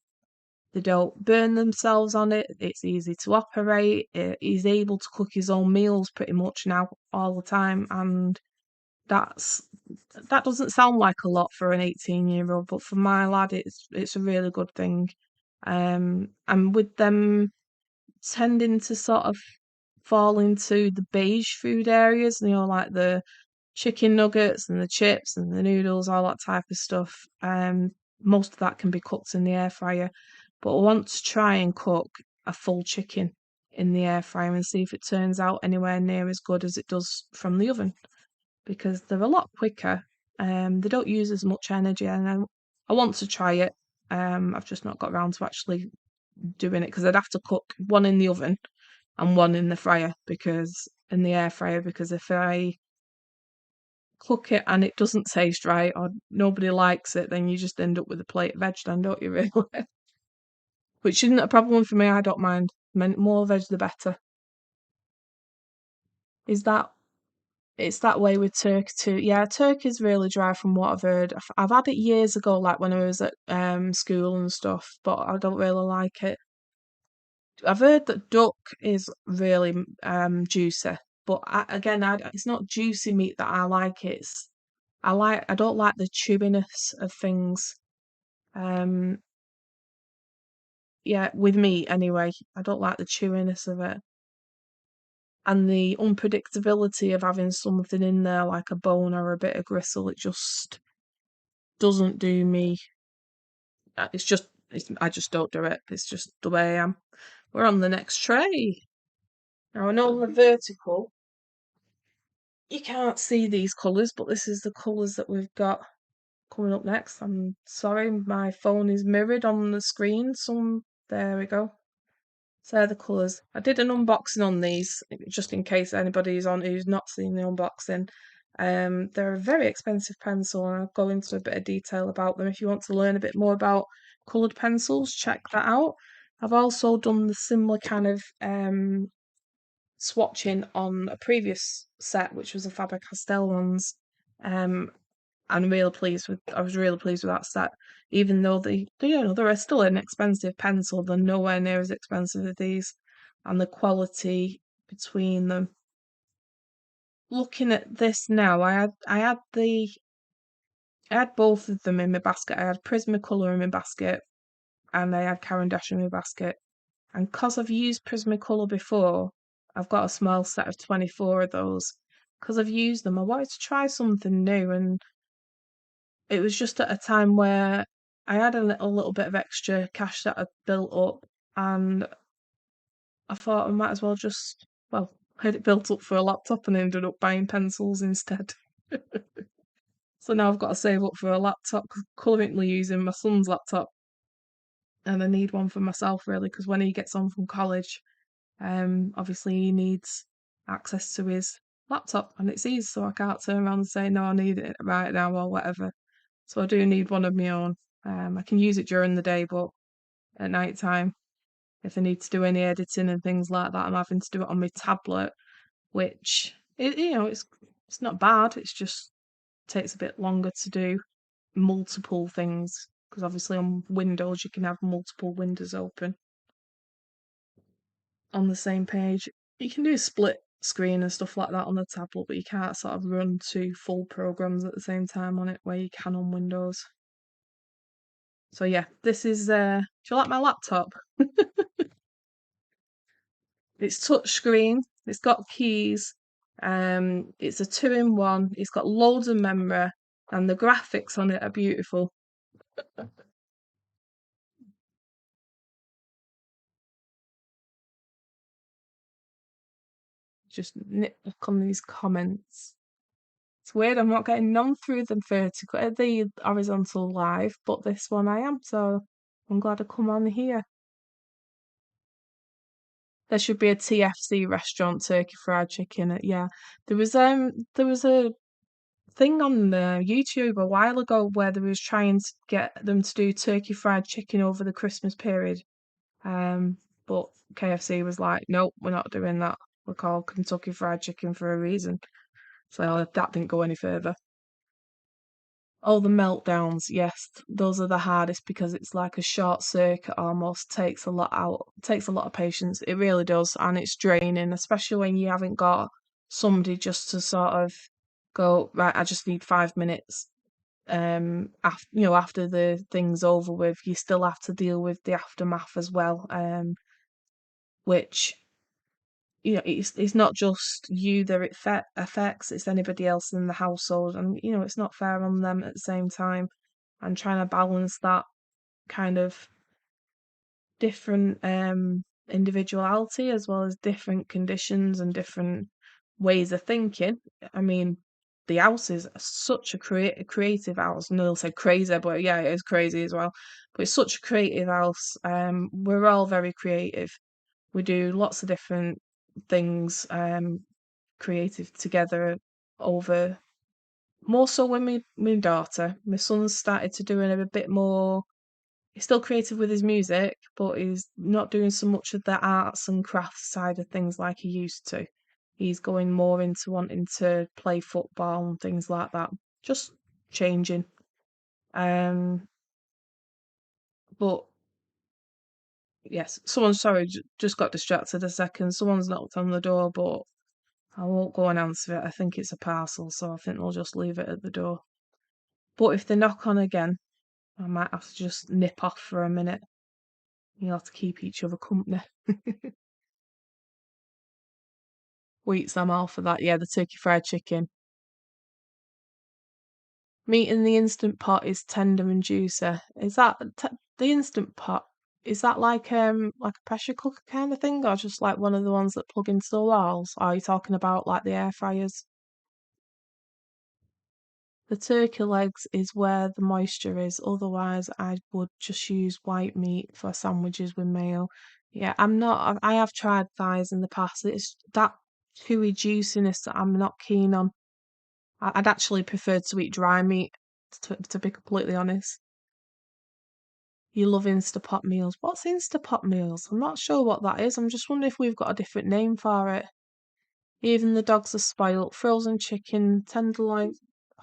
They don't burn themselves on it. It's easy to operate. He's able to cook his own meals pretty much now all the time, and that's that doesn't sound like a lot for an 18-year-old, but for my lad, it's a really good thing. And with them tending to sort of fall into the beige food areas, like the chicken nuggets and the chips and the noodles, all that type of stuff. Most of that can be cooked in the air fryer, but I want to try and cook a full chicken in the air fryer and see if it turns out anywhere near as good as it does from the oven because they're a lot quicker. They don't use as much energy, and I want to try it. I've just not got around to actually doing it because I'd have to cook one in the oven and one in the fryer because in the air fryer because if I cook it and it doesn't taste right or nobody likes it, then you just end up with a plate of veg, then don't you really? Which isn't a problem for me. I don't mind. More veg the better. Is that It's that way with turkey too. Yeah, turkey's really dry from what I've heard. I've had it years ago, like when I was at school and stuff, but I don't really like it. I've heard that duck is really juicy, but it's not juicy meat that I like. I don't like the chewiness of things. Um, yeah, with meat anyway. I don't like the chewiness of it. And the unpredictability of having something in there like a bone or a bit of gristle, it just doesn't do me. I just don't do it. It's just the way I am. We're on the next tray. Now I know the vertical, you can't see these colours, but this is the colours that we've got coming up next. I'm sorry, my phone is mirrored on the screen. There we go. So they're the colours. I did an unboxing on these, just in case anybody's on who's not seen the unboxing. They're a very expensive pencil, and I'll go into a bit of detail about them. If you want to learn a bit more about coloured pencils, check that out. I've also done the similar kind of swatching on a previous set, which was the Faber-Castell ones. Um, I was really pleased with that set, even though they're still an expensive pencil. They're nowhere near as expensive as these, and the quality between them. Looking at this now, I had both of them in my basket. I had Prismacolor in my basket, and I had CaranDAche in my basket. And because I've used Prismacolor before, I've got a small set of 24 of those. Because I've used them, I wanted to try something new, and it was just at a time where I had a little bit of extra cash that I'd built up, and I thought I might as well I had it built up for a laptop and ended up buying pencils instead. So now I've got to save up for a laptop, currently using my son's laptop, and I need one for myself really because when he gets home from college, obviously he needs access to his laptop and it's easy, so I can't turn around and say no, I need it right now or whatever. So I do need one of my own. I can use it during the day, but at night time, if I need to do any editing and things like that, I'm having to do it on my tablet, which it's not bad. It's just takes a bit longer to do multiple things because obviously on Windows you can have multiple windows open. on the same page. You can do split screen and stuff like that on the tablet, but you can't sort of run two full programs at the same time on it where you can on Windows. So yeah, this is do you like my laptop? It's touchscreen, it's got keys, it's a two-in-one, it's got loads of memory, and the graphics on it are beautiful. Just nitpick on these comments. It's weird, I'm not getting none through the vertical, the horizontal live, but this one I am, so I'm glad I come on here. There should be a TFC restaurant, turkey fried chicken. Yeah, there was a thing on YouTube a while ago where they was trying to get them to do turkey fried chicken over the Christmas period. But KFC was like, nope, we're not doing that. We're called Kentucky Fried Chicken for a reason. So that didn't go any further. Oh, the meltdowns, yes, those are the hardest because it's like a short circuit almost, takes a lot out, takes a lot of patience. It really does, and it's draining, especially when you haven't got somebody just to sort of go, right, I just need 5 minutes. After after the thing's over with, you still have to deal with the aftermath as well. Which it's not just you that it affects, it's anybody else in the household, and it's not fair on them at the same time. And trying to balance that kind of different individuality as well as different conditions and different ways of thinking. I mean, the house is such a creative house. Neil said crazy, but yeah, it is crazy as well. But it's such a creative house. We're all very creative. We do lots of different things, creative together over more so when my daughter. My son's started to doing a bit more. He's still creative with his music, but he's not doing so much of the arts and crafts side of things like he used to. He's going more into wanting to play football and things like that. Just changing. Um, but yes, sorry, just got distracted a second. Someone's knocked on the door, but I won't go and answer it. I think it's a parcel, so I think we'll just leave it at the door. But if they knock on again, I might have to just nip off for a minute. You'll have to keep each other company. Wheats, I'm all for that. Yeah, the turkey fried chicken. Meat in the Instant Pot is tender and juicy. Is that the Instant Pot? Is that like a pressure cooker kind of thing, or just like one of the ones that plug into the walls? Or are you talking about like the air fryers? The turkey legs is where the moisture is. Otherwise, I would just use white meat for sandwiches with mayo. Yeah, I'm not. I have tried thighs in the past. It's that chewy juiciness that I'm not keen on. I'd actually prefer to eat dry meat, to be completely honest. You love Instapot meals. What's Instapot meals? I'm not sure what that is. I'm just wondering if we've got a different name for it. Even the dogs are spoilt. Frozen chicken, tenderloin.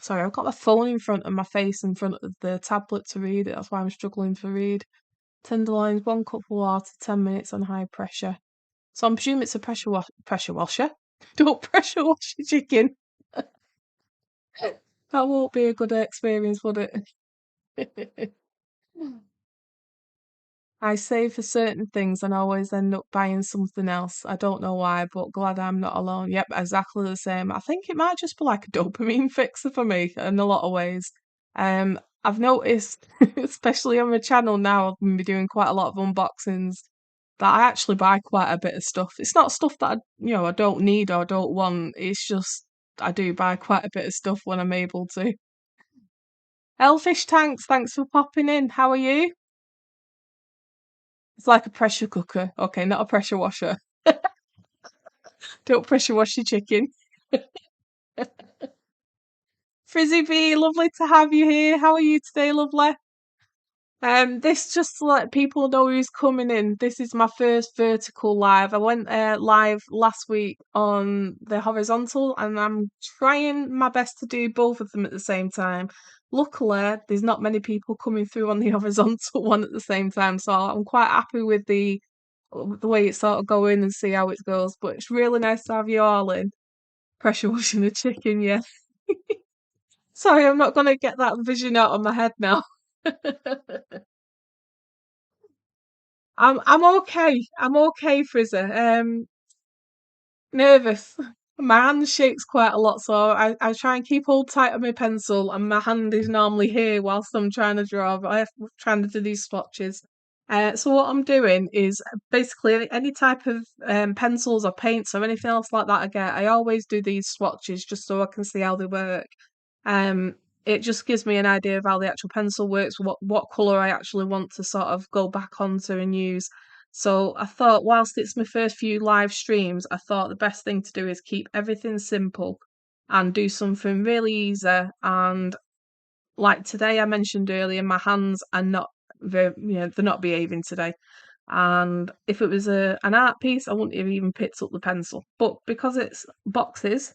Sorry, I've got my phone in front of my face in front of the tablet to read it. That's why I'm struggling to read. Tenderloins, 1 cup of water, 10 minutes on high pressure. So I'm presuming it's a pressure washer. Don't pressure wash your chicken. That won't be a good experience, would it? I save for certain things and always end up buying something else. I don't know why, but glad I'm not alone. Yep, exactly the same. I think it might just be like a dopamine fixer for me in a lot of ways. I've noticed, especially on my channel now, I've been doing quite a lot of unboxings, that I actually buy quite a bit of stuff. It's not stuff that I don't need or don't want. It's just I do buy quite a bit of stuff when I'm able to. Elfish Tanks, thanks for popping in. How are you? It's like a pressure cooker. Okay, not a pressure washer. Don't pressure wash your chicken. Frizzy B, lovely to have you here. How are you today, lovely? This just to let people know who's coming in. This is my first vertical live. I went live last week on the horizontal, and I'm trying my best to do both of them at the same time. Luckily, there's not many people coming through on the horizontal one at the same time, so I'm quite happy with the the way it's sort of going and see how it goes. But it's really nice to have you all in. Pressure washing the chicken, yeah. Sorry, I'm not gonna get that vision out of my head now. I'm okay. I'm okay, Frizzer. Nervous. My hand shakes quite a lot, so I try and keep hold tight on my pencil, and my hand is normally here whilst I'm trying to draw, but I'm trying to do these swatches. So what I'm doing is basically any type of pencils or paints or anything else like that I get, I always do these swatches just so I can see how they work. Um, it just gives me an idea of how the actual pencil works, what colour I actually want to sort of go back onto and use. So I thought, whilst it's my first few live streams, I thought the best thing to do is keep everything simple and do something really easy. And like today, I mentioned earlier, my hands are not very, they're not behaving today. And if it was an art piece, I wouldn't have even picked up the pencil. But because it's boxes,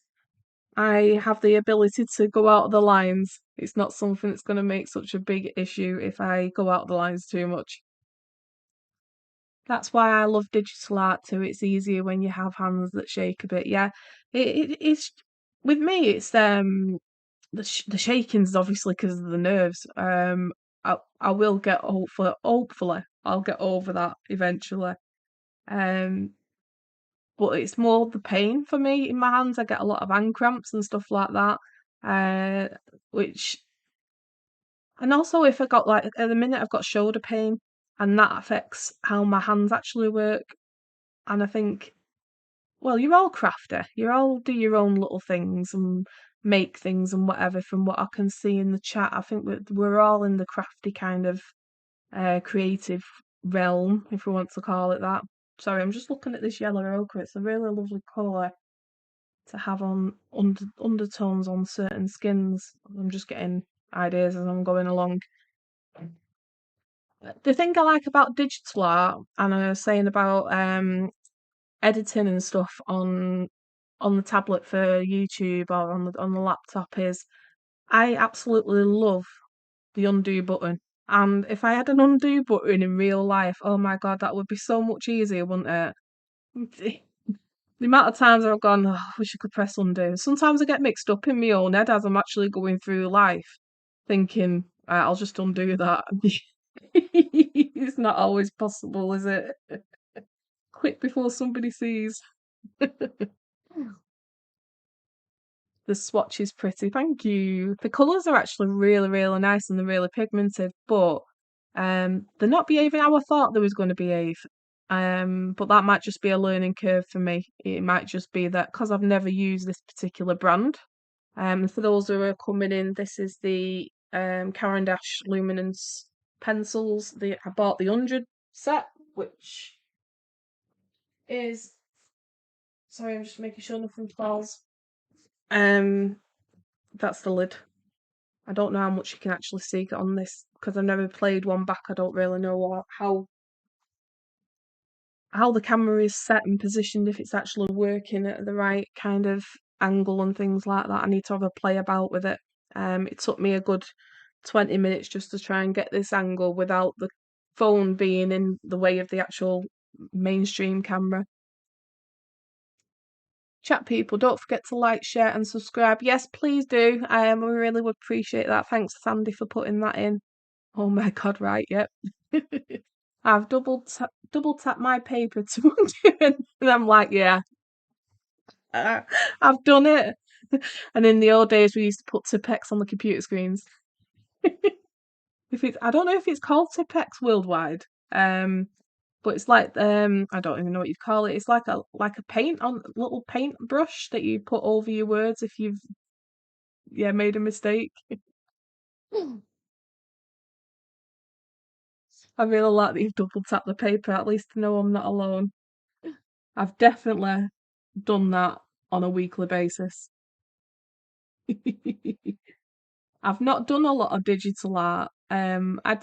I have the ability to go out of the lines. It's not something that's going to make such a big issue if I go out of the lines too much. That's why I love digital art too. It's easier when you have hands that shake a bit. Yeah, it's with me. It's the shaking's obviously because of the nerves. I will get hopefully I'll get over that eventually. Um, but it's more the pain for me in my hands. I get a lot of hand cramps and stuff like that. Uh, which and also if I got like at the minute I've got shoulder pain, and that affects how my hands actually work. And I think, well, you're all crafty. You all do your own little things and make things and whatever. From what I can see in the chat, I think we're all in the crafty kind of creative realm, if we want to call it that. Sorry, I'm just looking at this yellow ochre. It's a really lovely colour to have on undertones on certain skins. I'm just getting ideas as I'm going along. The thing I like about digital art, and I was saying about editing and stuff on the tablet for YouTube or on the laptop, is I absolutely love the undo button. And if I had an undo button in real life, oh my god, that would be so much easier, wouldn't it? The amount of times I've gone, oh, I wish I could press undo. Sometimes I get mixed up in my own head as I'm actually going through life, thinking, "Right, I'll just undo that." It's not always possible, is it? Quick before somebody sees. The swatch is pretty, thank you. The colours are actually really, really nice and they're really pigmented, but they're not behaving how I thought they was going to behave. But that might just be a learning curve for me. It might just be that because I've never used this particular brand. For those who are coming in, this is the CaranDAche Luminance pencils. I bought the 100 set, which is, sorry, I'm just making sure nothing falls. Um, that's the lid. I don't know how much you can actually see on this because I've never played one back. I don't really know how the camera is set and positioned, if it's actually working at the right kind of angle and things like that. I need to have a play about with it. It took me a good 20 minutes just to try and get this angle without the phone being in the way of the actual mainstream camera. Chat people, don't forget to like, share, and subscribe. Yes, please do. We really would appreciate that. Thanks, Sandy, for putting that in. Oh my god, right, yep. I've double tapped my paper to undo it, and I'm like, yeah, uh, I've done it. And in the old days, we used to put Tipex on the computer screens. If it's, I don't know if it's called Tipex worldwide, but it's like I don't even know what you'd call it. It's like a paint on little paint brush that you put over your words if you've made a mistake. I really like that you've double tapped the paper. At least to know I'm not alone. I've definitely done that on a weekly basis. I've not done a lot of digital art. I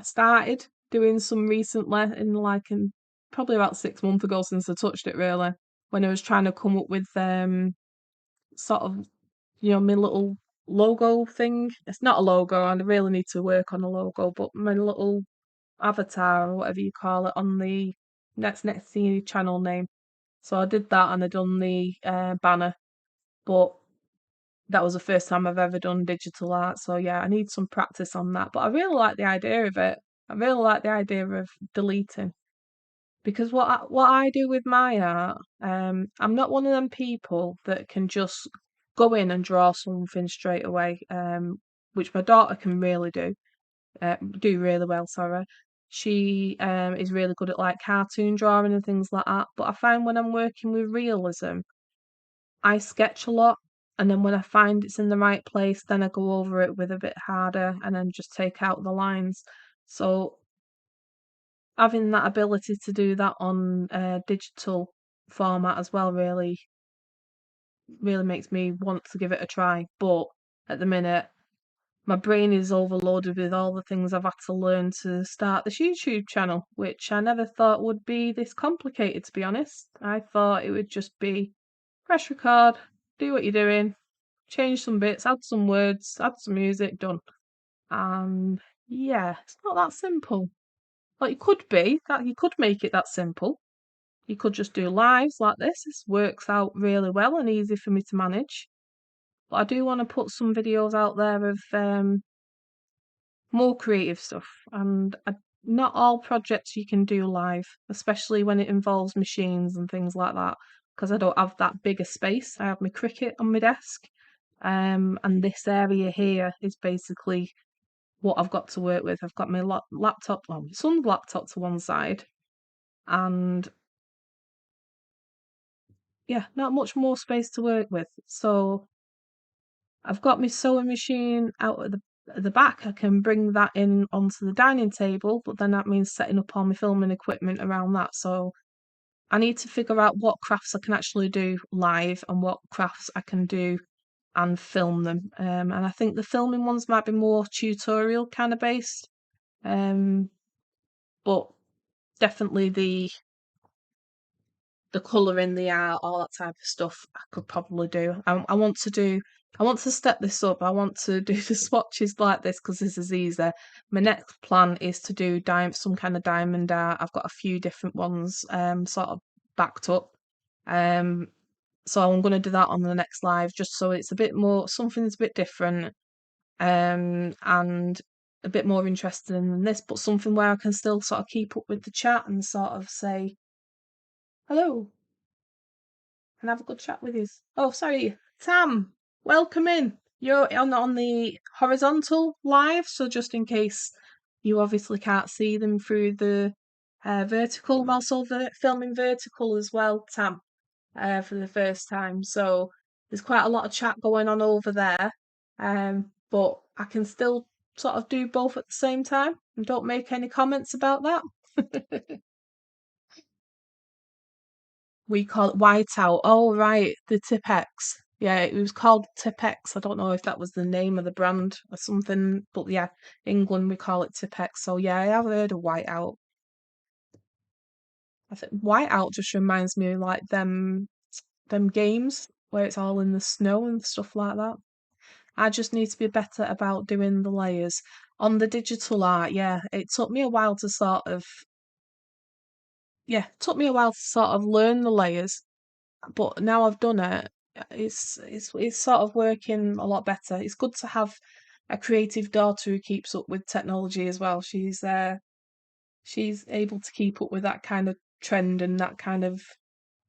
started doing some recently in probably about 6 months ago since I touched it really. When I was trying to come up with sort of my little logo thing. It's not a logo, and I really need to work on a logo, but my little avatar or whatever you call it on the That's next to your channel name. So I did that and I done the banner, but that was the first time I've ever done digital art. So yeah, I need some practice on that. But I really like the idea of it. I really like the idea of deleting because what I do with my art, I'm not one of them people that can just go in and draw something straight away. Which my daughter can really do really well. Sorry, she is really good at like cartoon drawing and things like that. But I find when I'm working with realism, I sketch a lot, and then when I find it's in the right place, then I go over it with a bit harder and then just take out the lines. So having that ability to do that on digital format as well really makes me want to give it a try. But at the minute, my brain is overloaded with all the things I've had to learn to start this YouTube channel, which I never thought would be this complicated, to be honest. I thought it would just be press record, do what you're doing, change some bits, add some words, add some music, done. And yeah, it's not that simple. Like it could be that you could make it that simple. You could just do lives like this. This works out really well and easy for me to manage. But I do want to put some videos out there of more creative stuff. And not all projects you can do live, especially when it involves machines and things like that, because I don't have that bigger space. I have my Cricut on my desk, and this area here is basically what I've got to work with. I've got my laptop, well, my son's laptop to one side, and yeah, not much more space to work with. So I've got my sewing machine out at the back. I can bring that in onto the dining table, but then that means setting up all my filming equipment around that. So I need to figure out what crafts I can actually do live and what crafts I can do and film them. And I think the filming ones might be more tutorial kind of based. But definitely the colouring, the art, all that type of stuff I could probably do. I want to step this up. I want to do the swatches like this because this is easier. My next plan is to do some kind of diamond art. I've got a few different ones sort of backed up. Um so I'm gonna do that on the next live just so it's a bit more something that's a bit different and a bit more interesting than this, but something where I can still sort of keep up with the chat and sort of say hello and have a good chat with you. Oh, sorry, Tam, welcome in. You're on the horizontal live, so just in case you obviously can't see them through the vertical, I'm also filming vertical as well, Tam, for the first time. So there's quite a lot of chat going on over there, but I can still sort of do both at the same time and don't make any comments about that. We call it whiteout. Oh, right, the Tipex. Yeah, it was called Tipex. I don't know if that was the name of the brand or something, but yeah, England we call it Tipex. So yeah, I have heard of whiteout. I think whiteout just reminds me of like them games where it's all in the snow and stuff like that. I just need to be better about doing the layers. On the digital art, yeah, it took me a while to sort of learn the layers, but now I've done it, it's sort of working a lot better. It's good to have a creative daughter who keeps up with technology as well. She's able to keep up with that kind of trend and that kind of.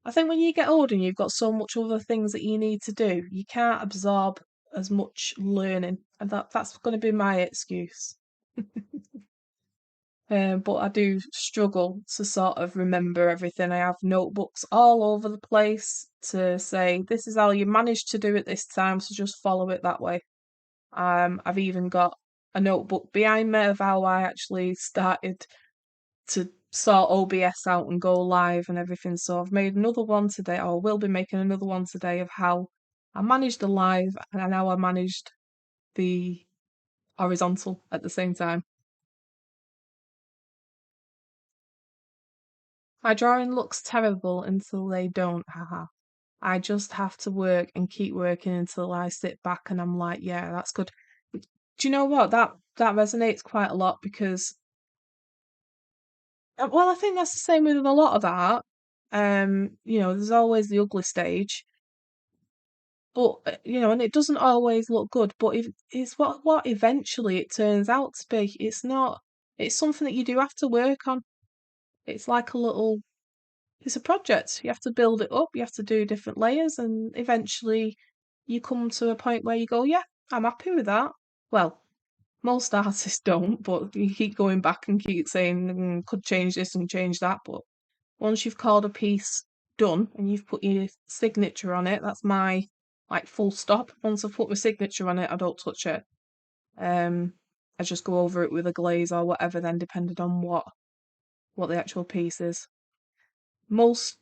I think when you get older and you've got so much other things that you need to do, you can't absorb as much learning, and that's going to be my excuse. But I do struggle to sort of remember everything. I have notebooks all over the place to say this is how you managed to do it this time, so just follow it that way. I've even got a notebook behind me of how I actually started to sort OBS out and go live and everything. So I've made another one today, or will be making another one today of how I managed the live and how I managed the horizontal at the same time. My drawing looks terrible until they don't, haha. I just have to work and keep working until I sit back and I'm like, yeah, that's good. Do you know what? That resonates quite a lot because Well, I think that's the same with a lot of art. There's always the ugly stage, but and it doesn't always look good. But if it's what eventually it turns out to be. It's not. It's something that you do have to work on. It's like a little. It's a project. You have to build it up. You have to do different layers, and eventually, you come to a point where you go, "Yeah, I'm happy with that." Well, most artists don't, but you keep going back and keep saying, could change this and change that. But once you've called a piece done and you've put your signature on it, that's my like full stop. Once I've put my signature on it, I don't touch it. Um, I just go over it with a glaze or whatever, then depending on what the actual piece is. Most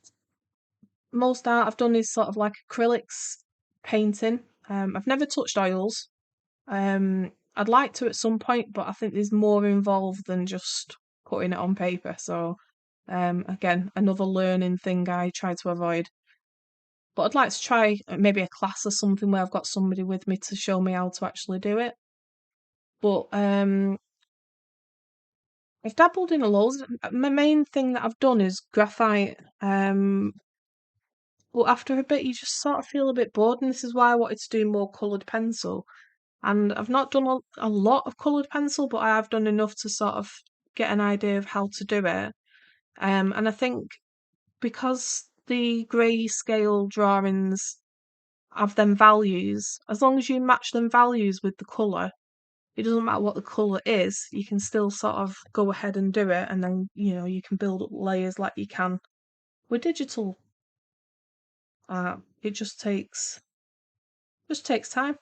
most art I've done is sort of like acrylics painting. I've never touched oils. I'd like to at some point, but I think there's more involved than just putting it on paper. So, again, another learning thing I try to avoid. But I'd like to try maybe a class or something where I've got somebody with me to show me how to actually do it. But I've dabbled in a loads. My main thing that I've done is graphite. But after a bit, you just sort of feel a bit bored, and this is why I wanted to do more coloured pencil. And I've not done a lot of coloured pencil, but I have done enough to sort of get an idea of how to do it. And I think because the grayscale drawings have them values, as long as you match them values with the colour, it doesn't matter what the colour is, you can still sort of go ahead and do it, and then you can build up layers like you can with digital art. It just takes time.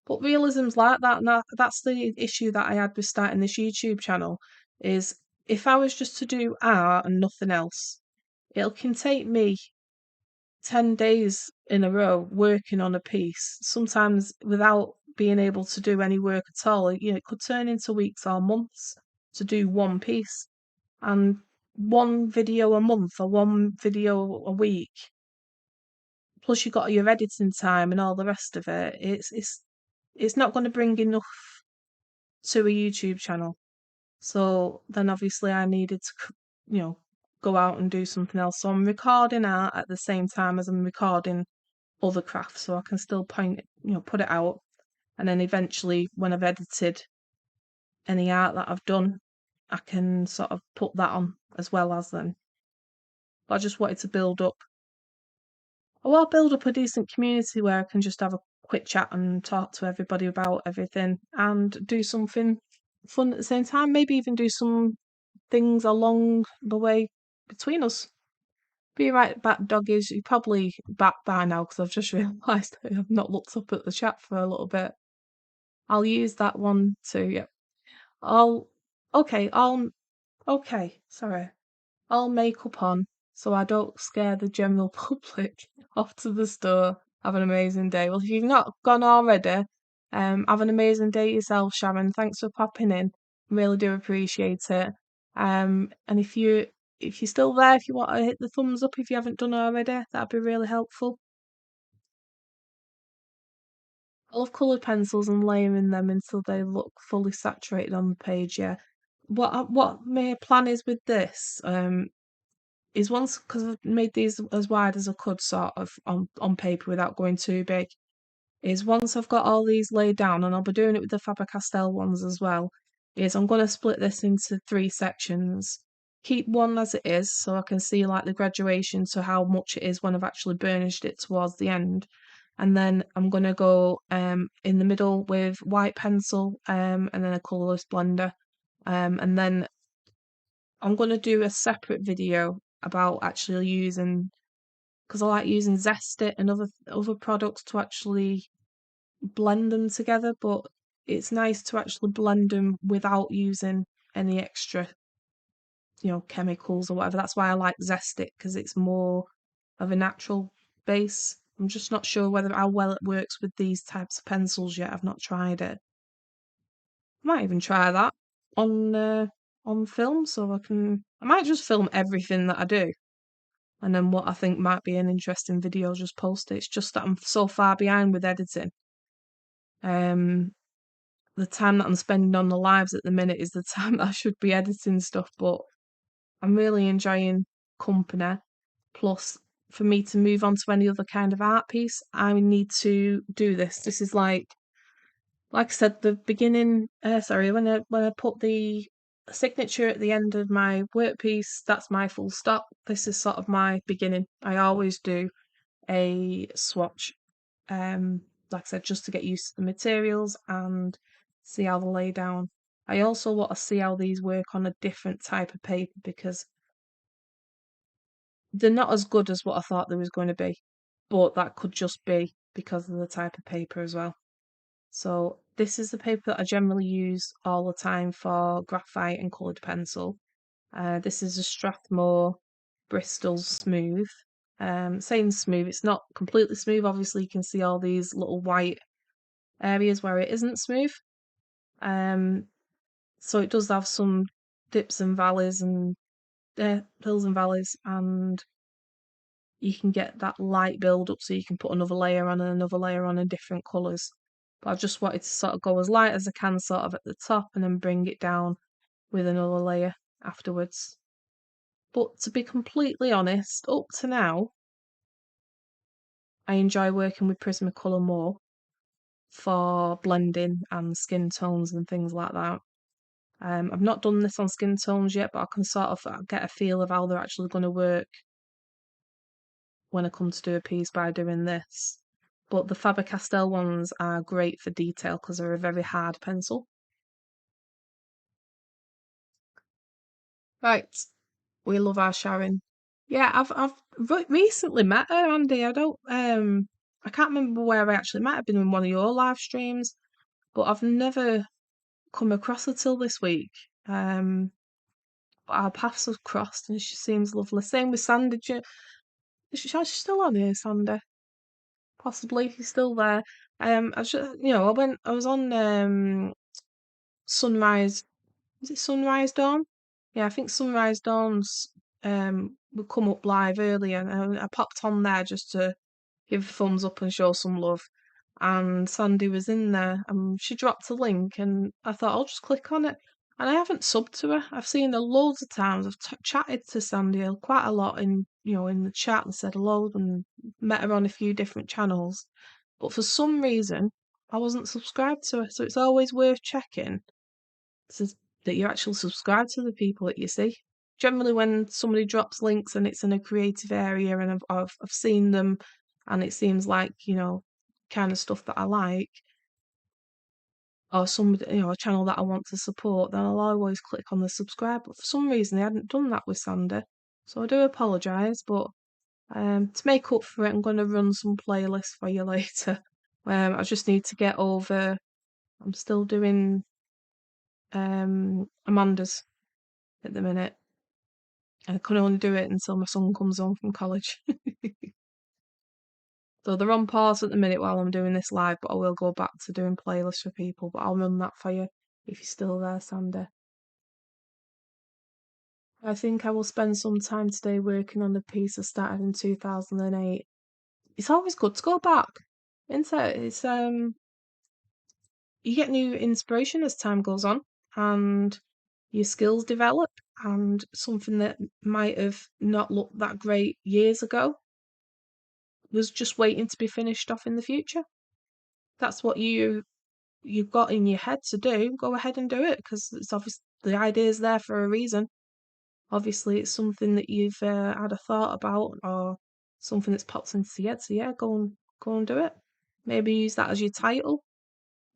But realism's like that, and that's the issue that I had with starting this YouTube channel. Is if I was just to do art and nothing else, it can take me 10 days in a row working on a piece, sometimes without being able to do any work at all. It could turn into weeks or months to do one piece. And one video a month or one video a week, plus you got your editing time and all the rest of it, it's not going to bring enough to a YouTube channel. So then obviously I needed to, go out and do something else. So I'm recording art at the same time as I'm recording other crafts, so I can still put it out. And then eventually, when I've edited any art that I've done, I can sort of put that on as well as then. But I just wanted to build up a decent community where I can just have a quick chat and talk to everybody about everything and do something fun at the same time. Maybe even do some things along the way between us. Be right back, doggies. You're probably back by now because I've just realised I've not looked up at the chat for a little bit. I'll use that one too. Yep. I'll. Okay. Okay. Sorry. I'll makeup on so I don't scare the general public off to the store. Have an amazing day. Well, if you've not gone already, have an amazing day yourself, Sharon. Thanks for popping in. Really do appreciate it. And if you're still there, if you want to hit the thumbs up if you haven't done already, that'd be really helpful. I love coloured pencils and layering them until they look fully saturated on the page. Yeah. What my plan is with this is once, because I've made these as wide as I could sort of on paper without going too big, is once I've got all these laid down, and I'll be doing it with the Faber-Castell ones as well, is I'm going to split this into 3 sections. Keep one as it is so I can see like the graduation to how much it is when I've actually burnished it towards the end. And then I'm going to go in the middle with white pencil and then a colourless blender. And then I'm going to do a separate video about actually using, because I like using Zest-It and other products to actually blend them together, but it's nice to actually blend them without using any extra, chemicals or whatever. That's why I like Zest-It, because it's more of a natural base. I'm just not sure how well it works with these types of pencils yet. I've not tried it. I might even try that on film, so I might just film everything that I do, and then what I think might be an interesting video, just post it. It's just that I'm so far behind with editing. The time that I'm spending on the lives at the minute is the time that I should be editing stuff, but I'm really enjoying company. Plus, for me to move on to any other kind of art piece, I need to do this. This is like I said, the beginning. Sorry, when I put the signature at the end of my workpiece, that's my full stop. This is sort of my beginning. I always do a swatch, um, like I said, just to get used to the materials and see how they lay down. I also want to see how these work on a different type of paper because they're not as good as what I thought they was going to be, but that could just be because of the type of paper as well. So this is the paper that I generally use all the time for graphite and coloured pencil. This is a Strathmore Bristol Smooth. Saying smooth, it's not completely smooth. Obviously, you can see all these little white areas where it isn't smooth. Um, so it does have some dips and valleys and hills and valleys, and you can get that light build up so you can put another layer on and another layer on in different colours. But I just wanted to sort of go as light as I can sort of at the top and then bring it down with another layer afterwards. But to be completely honest, up to now, I enjoy working with Prismacolor more for blending and skin tones and things like that. I've not done this on skin tones yet, but I can sort of get a feel of how they're actually going to work when I come to do a piece by doing this. But the Faber-Castell ones are great for detail because they're a very hard pencil. Right, we love our Sharon. Yeah, I've recently met her, Andy. I can't remember where I actually met. I've been in one of your live streams, but I've never come across her till this week. But our paths have crossed, and she seems lovely. Same with Sandy. She's still on here, Sandy. Possibly, he's still there. I just, I was on Sunrise. Is it Sunrise Dawn? Yeah, I think Sunrise Dawn's would come up live earlier, and I popped on there just to give a thumbs up and show some love. And Sandy was in there, and she dropped a link, and I thought I'll just click on it. And I haven't subbed to her. I've seen her loads of times. I've chatted to Sandy quite a lot in the chat and said hello and met her on a few different channels. But for some reason, I wasn't subscribed to her, so it's always worth checking so that you're actually subscribed to the people that you see. Generally, when somebody drops links and it's in a creative area and I've seen them and it seems like, kind of stuff that I like, or somebody, a channel that I want to support, then I'll always click on the subscribe. But for some reason, they hadn't done that with Sandy. So I do apologise, but to make up for it, I'm going to run some playlists for you later. I just need to get over. I'm still doing Amanda's at the minute. I can only do it until my son comes home from college. So they're on pause at the minute while I'm doing this live, but I will go back to doing playlists for people. But I'll run that for you if you're still there, Sandy. I think I will spend some time today working on the piece I started in 2008. It's always good to go back, isn't it? You get new inspiration as time goes on, and your skills develop, and something that might have not looked that great years ago was just waiting to be finished off in the future. That's what you've got in your head to do. Go ahead and do it because it's obvious the idea's there for a reason. Obviously, it's something that you've had a thought about or something that's popped into your head. So yeah, go and do it. Maybe use that as your title.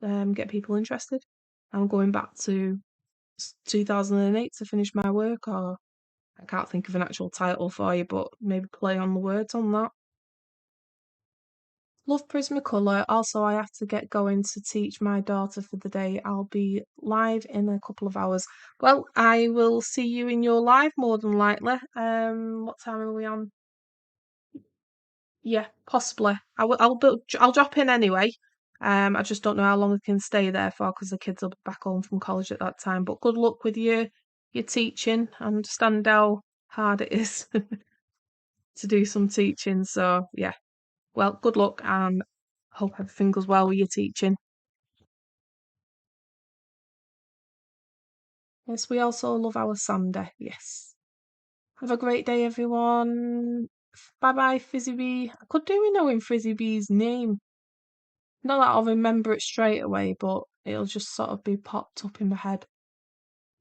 Get people interested. I'm going back to 2008 to finish my work, or I can't think of an actual title for you, but maybe play on the words on that. Love Prismacolor. Also, I have to get going to teach my daughter for the day. I'll be live in a couple of hours. Well, I will see you in your live more than likely. What time are we on? Yeah, possibly. I'll drop in anyway. I just don't know how long I can stay there for because the kids will be back home from college at that time. But good luck with your teaching. I understand how hard it is to do some teaching. So yeah. Well, good luck and hope everything goes well with your teaching. Yes, we also love our Sunday. Yes. Have a great day, everyone. Bye bye, Fizzy Bee. I could do with knowing Fizzy Bee's name. Not that I'll remember it straight away, but it'll just sort of be popped up in my head.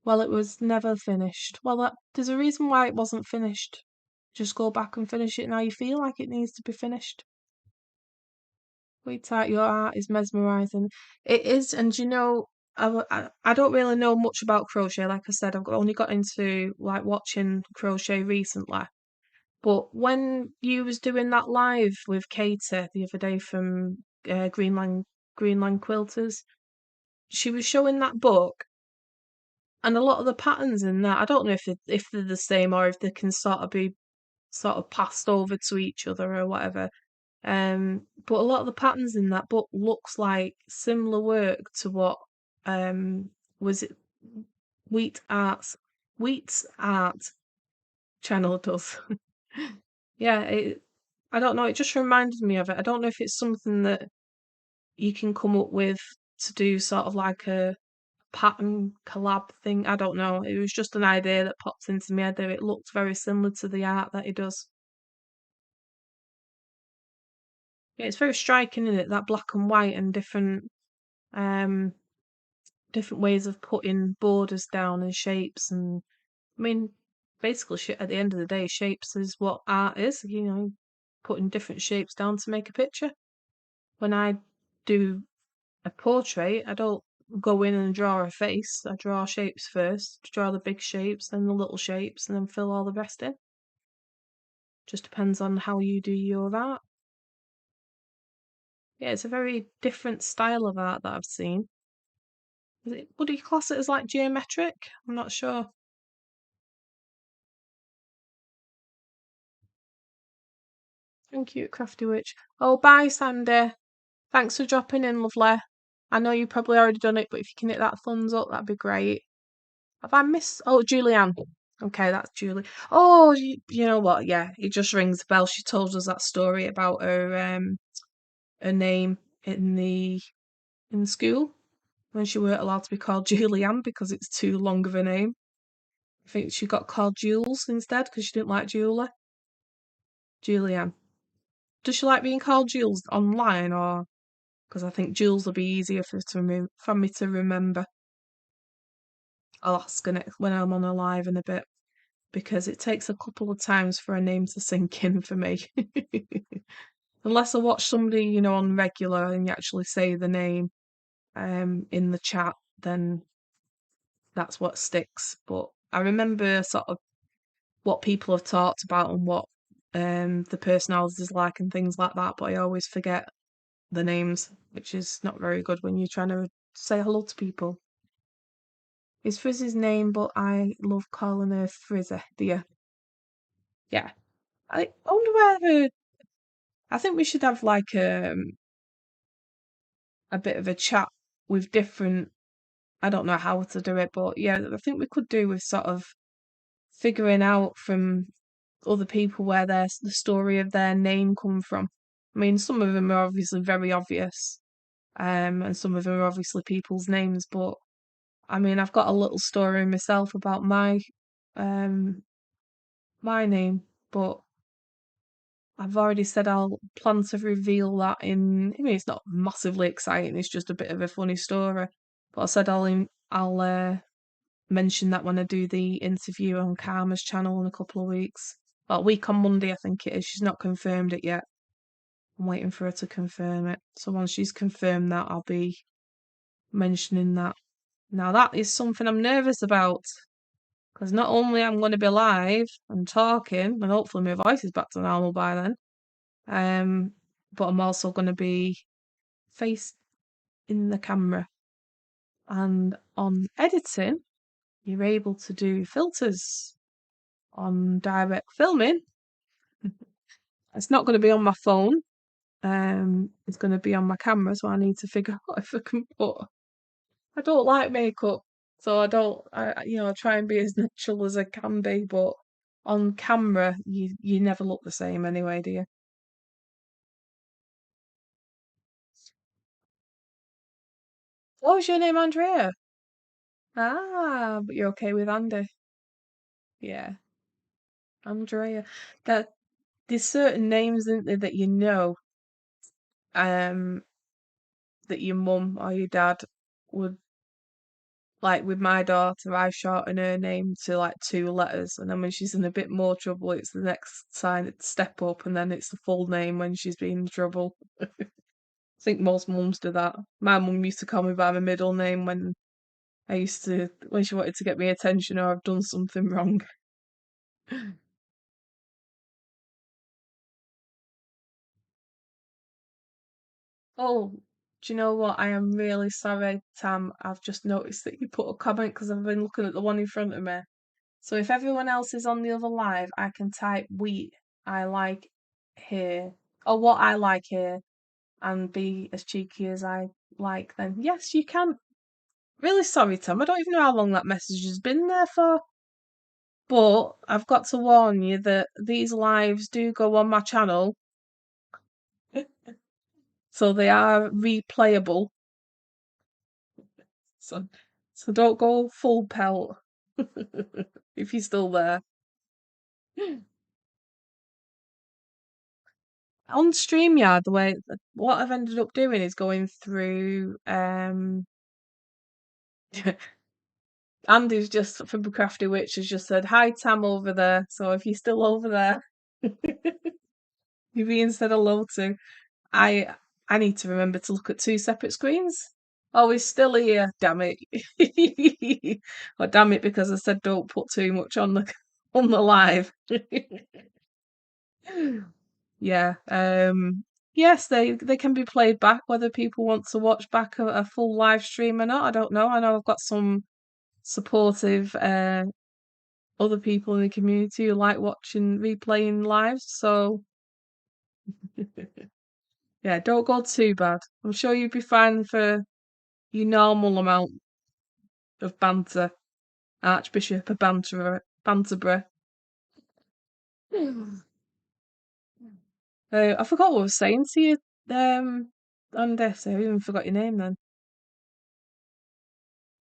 Well, it was never finished. Well, there's a reason why it wasn't finished. Just go back and finish it now you feel like it needs to be finished. Sweetheart, your art is mesmerising. It is, and you know, I don't really know much about crochet. Like I said, only got into like watching crochet recently. But when you was doing that live with Katie the other day from Greenland Quilters, she was showing that book, and a lot of the patterns in that, I don't know if they're the same or if they can sort of be sort of passed over to each other or whatever. But a lot of the patterns in that book looks like similar work to what was it Wheat Arts Wheat's Art channel does. Yeah, I don't know, it just reminded me of it. I don't know if it's something that you can come up with to do sort of like a pattern collab thing. I don't know. It was just an idea that popped into my head there. It looked very similar to the art that he does. Yeah, it's very striking, isn't it? That black and white and um different ways of putting borders down and shapes, and I mean basically at the end of the day shapes is what art is, you know, putting different shapes down to make a picture. When I do a portrait, I don't go in and draw a face. I draw shapes first, draw the big shapes, then the little shapes, and then fill all the rest in. Just depends on how you do your art. Yeah, it's a very different style of art that I've seen. Would you class it as like geometric? I'm not sure. Thank you, Crafty Witch. Oh, bye, Sandy. Thanks for dropping in, lovely. I know you probably already done it, but if you can hit that thumbs up, that'd be great. Have I missed? Oh, Julianne. Okay, that's Julie. Oh, you know what? Yeah, it just rings a bell. She told us that story about her name in school when she weren't allowed to be called Julianne because it's too long of a name. I think she got called Jules instead because she didn't like Julie. Julianne. Does she like being called Jules online, or because I think Jules will be easier for me to remember? I'll ask her next when I'm on a live in a bit because it takes a couple of times for a name to sink in for me. Unless I watch somebody, you know, on regular and you actually say the name in the chat, then that's what sticks. But I remember sort of what people have talked about and what the personalities is like and things like that, but I always forget the names, which is not very good when you're trying to say hello to people. It's Frizzy's name, but I love calling her Frizzy, dear. Yeah. I wonder whether I think we should have like a bit of a chat with different. I don't know how to do it, but yeah, I think we could do with sort of figuring out from other people where the story of their name come from. I mean, some of them are obviously very obvious, and some of them are obviously people's names, but I mean, I've got a little story myself about um my name, but I've already said I'll plan to reveal that in. I mean, it's not massively exciting. It's just a bit of a funny story. But I said I'll mention that when I do the interview on Karma's channel in a couple of weeks. Well, a week on Monday, I think it is. She's not confirmed it yet. I'm waiting for her to confirm it. So once she's confirmed that, I'll be mentioning that. Now that is something I'm nervous about because not only I'm going to be live and talking, and hopefully my voice is back to normal by then, um, but I'm also going to be face in the camera. And on editing, you're able to do filters on direct filming. It's not going to be on my phone. It's going to be on my camera, so I need to figure out if I can put. I don't like makeup, so I don't. I try and be as natural as I can be, but on camera, you never look the same anyway, do you? What was your name, Andrea? Ah, but you're okay with Andy. Yeah. Andrea. That there's certain names, isn't there, that um, that your mum or your dad would like. With my daughter, I shorten her name to like 2 letters, and then when she's in a bit more trouble, it's the next sign, it's step up, and then it's the full name when she's been in trouble. I think most mums do that. My mum used to call me by my middle name when she wanted to get me attention or I've done something wrong. Oh, do you know what? I am really sorry, Tam. I've just noticed that you put a comment because I've been looking at the one in front of me. So if everyone else is on the other live, I can type wheat I like here, or what I like here, and be as cheeky as I like then. Yes, you can. Really sorry, Tom. I don't even know how long that message has been there for. But I've got to warn you that these lives do go on my channel, so they are replayable. So, so don't go full pelt if you're still there. On StreamYard, what I've ended up doing is going through Andy's just from the Crafty Witch has just said hi Tam over there. So if you're still over there, you're being said hello to. I I need to remember to look at 2 separate screens. Oh, he's still here. Damn it! Or damn it, because I said don't put too much on the on the live. Yeah. Yes, they can be played back. Whether people want to watch back a full live stream or not, I don't know. I know I've got some supportive other people in the community who like watching replaying lives. So yeah, don't go too bad. I'm sure you'll be fine for your normal amount of banter, Archbishop of Banterbury. I forgot what I was saying to you. On this, I even forgot your name then.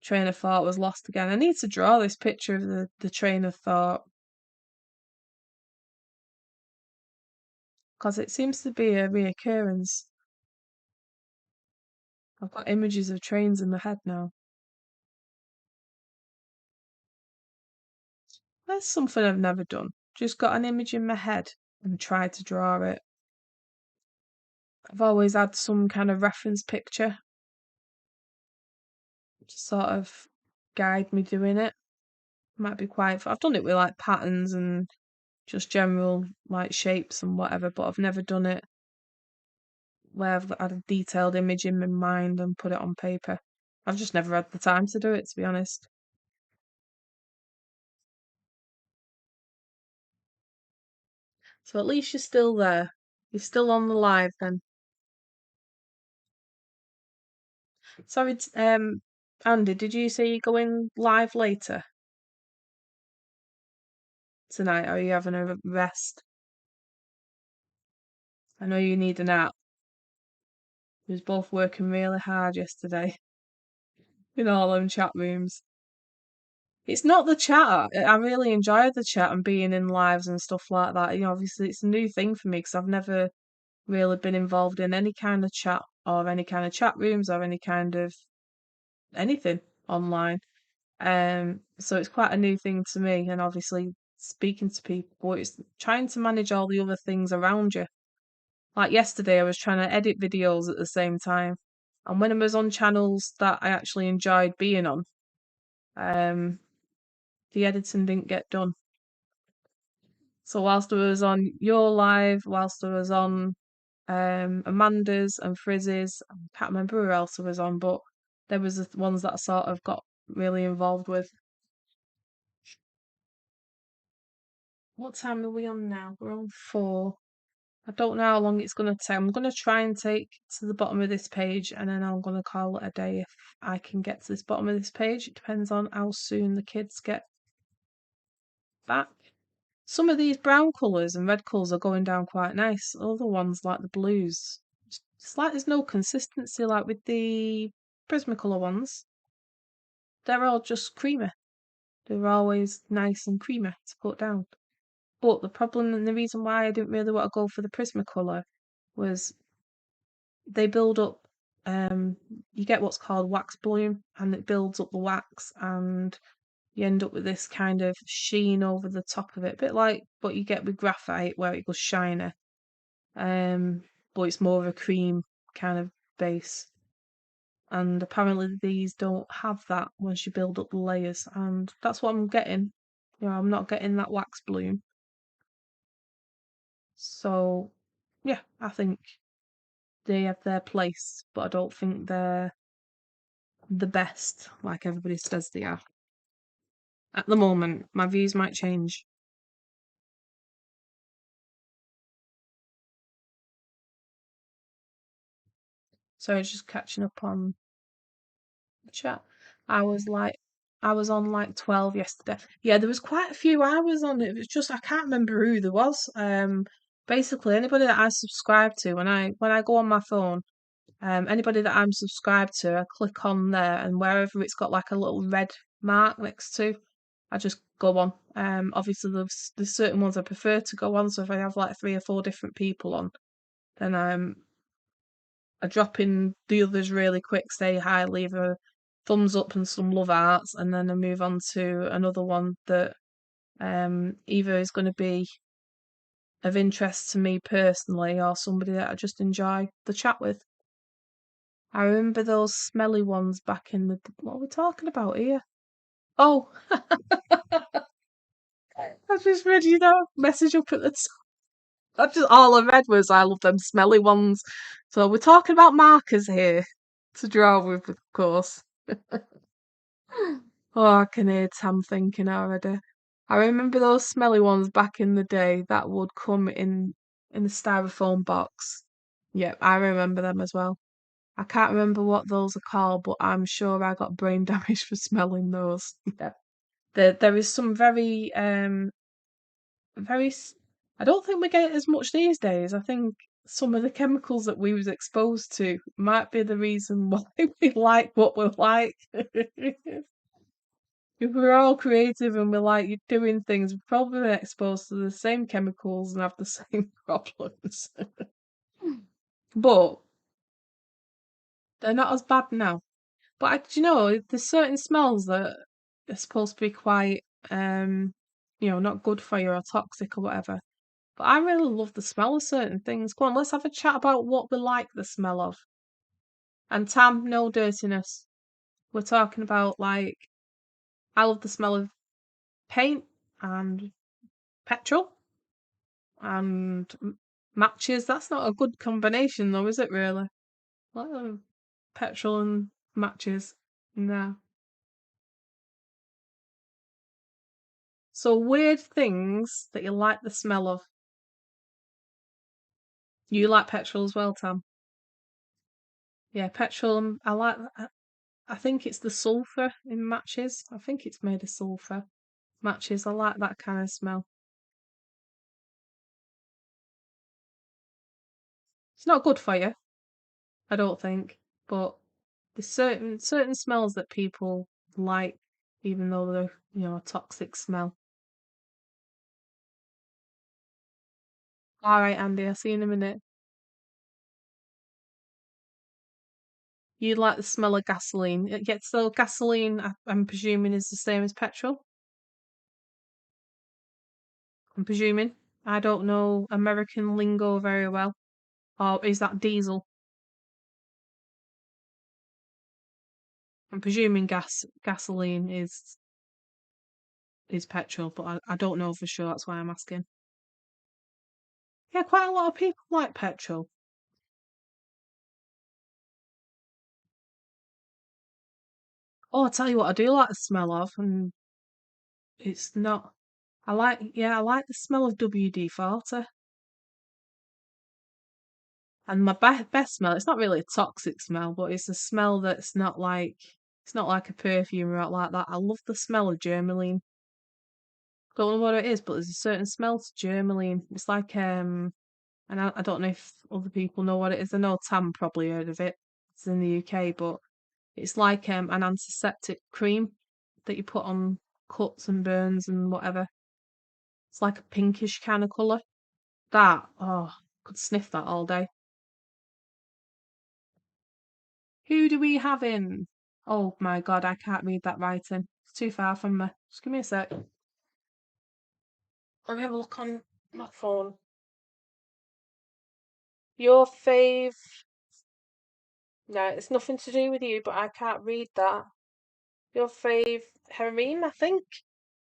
Train of thought was lost again. I need to draw this picture of the train of thought because it seems to be a reoccurrence. I've got images of trains in my head now. That's something I've never done. Just got an image in my head and tried to draw it. I've always had some kind of reference picture to sort of guide me doing it. Might be quite. I've done it with like patterns and just general like shapes and whatever, but I've never done it where I've had a detailed image in my mind and put it on paper. I've just never had the time to do it, to be honest. So at least you're still there. You're still on the live then. Sorry, Andy, did you say you're going live later tonight, or are you having a rest? I know you need a nap. We was both working really hard yesterday in all them chat rooms. It's not the chat. I really enjoyed the chat and being in lives and stuff like that. Obviously it's a new thing for me because I've never really been involved in any kind of chat or any kind of chat rooms or any kind of anything online. So it's quite a new thing to me, and obviously speaking to people, but it's trying to manage all the other things around you. Like yesterday, I was trying to edit videos at the same time, and when I was on channels that I actually enjoyed being on, um, the editing didn't get done. So whilst I was on your live, whilst I was on Amanda's and Frizz's, I can't remember who else I was on, but there was the ones that I sort of got really involved with. What time are we on now? We're on 4. I don't know how long it's going to take. I'm going to try and take to the bottom of this page and then I'm going to call it a day if I can get to this bottom of this page. It depends on how soon the kids get back. Some of these brown colours and red colours are going down quite nice. Other ones, like the blues, it's like there's no consistency like with the Prismacolor ones. They're all just creamy. They're always nice and creamy to put down. But the problem and the reason why I didn't really want to go for the Prismacolor was they build up. You get what's called wax bloom, and it builds up the wax, and you end up with this kind of sheen over the top of it, a bit like what you get with graphite, where it goes shiny. But it's more of a cream kind of base. And apparently these don't have that once you build up the layers, and that's what I'm getting. I'm not getting that wax bloom. So, yeah, I think they have their place, but I don't think they're the best, like everybody says they are. At the moment, my views might change. So just catching up on the chat. I was like, I was on like 12 yesterday. Yeah, there was quite a few hours on it. It was just I can't remember who there was. Basically anybody that I subscribe to when I go on my phone, anybody that I'm subscribed to, I click on there and wherever it's got like a little red mark next to, I just go on. Obviously there's certain ones I prefer to go on. So if I have like 3 or 4 different people on, then I drop in the others really quick, say hi, leave a thumbs up and some love hearts, and then I move on to another one that either is going to be of interest to me personally or somebody that I just enjoy the chat with. I remember those smelly ones back in the. What are we talking about here? Oh, I just read you that message up at the top. That's just all I read was I love them smelly ones. So we're talking about markers here to draw with, of course. Oh, I can hear Tam thinking already. I remember those smelly ones back in the day that would come in the styrofoam box. Yep, I remember them as well. I can't remember what those are called, but I'm sure I got brain damage for smelling those. Yeah. There is some very I don't think we get it as much these days. I think some of the chemicals that we was exposed to might be the reason why we like what we like. If we're all creative and we like doing things, we're probably exposed to the same chemicals and have the same problems. But they're not as bad now. But do you know, there's certain smells that are supposed to be quite, not good for you or toxic or whatever. But I really love the smell of certain things. Go on, let's have a chat about what we like the smell of. And Tam, no dirtiness. We're talking about like, I love the smell of paint and petrol and matches. That's not a good combination, though, is it? Really? Like petrol and matches. No. So weird things that you like the smell of. You like petrol as well, Tam? Yeah, petrol. I like. I think it's the sulfur in matches. I think it's made of sulfur. Matches. I like that kind of smell. It's not good for you, I don't think, but there's certain smells that people like, even though they're a toxic smell. All right, Andy, I'll see you in a minute. You like the smell of gasoline. So gasoline, I'm presuming, is the same as petrol. I'm presuming. I don't know American lingo very well. Or is that diesel? I'm presuming gasoline is petrol, but I don't know for sure. That's why I'm asking. Yeah, quite a lot of people like petrol. Oh, I tell you what, I do like the smell of, and it's not. I like the smell of WD-40. And my best smell, it's not really a toxic smell, but it's a smell that's not like it's not like a perfume or like that. I love the smell of germaline. Don't know what it is, but there's a certain smell to germaline. It's like and I don't know if other people know what it is. I know Tam probably heard of it. It's in the UK, but it's like an antiseptic cream that you put on cuts and burns and whatever. It's like a pinkish kind of colour. That, oh, could sniff that all day. Who do we have in? Oh my god, I can't read that writing. It's too far from me. Just give me a sec. Let me have a look on my phone. Your fave. No, it's nothing to do with you, but I can't read that. Your fave harem, I think.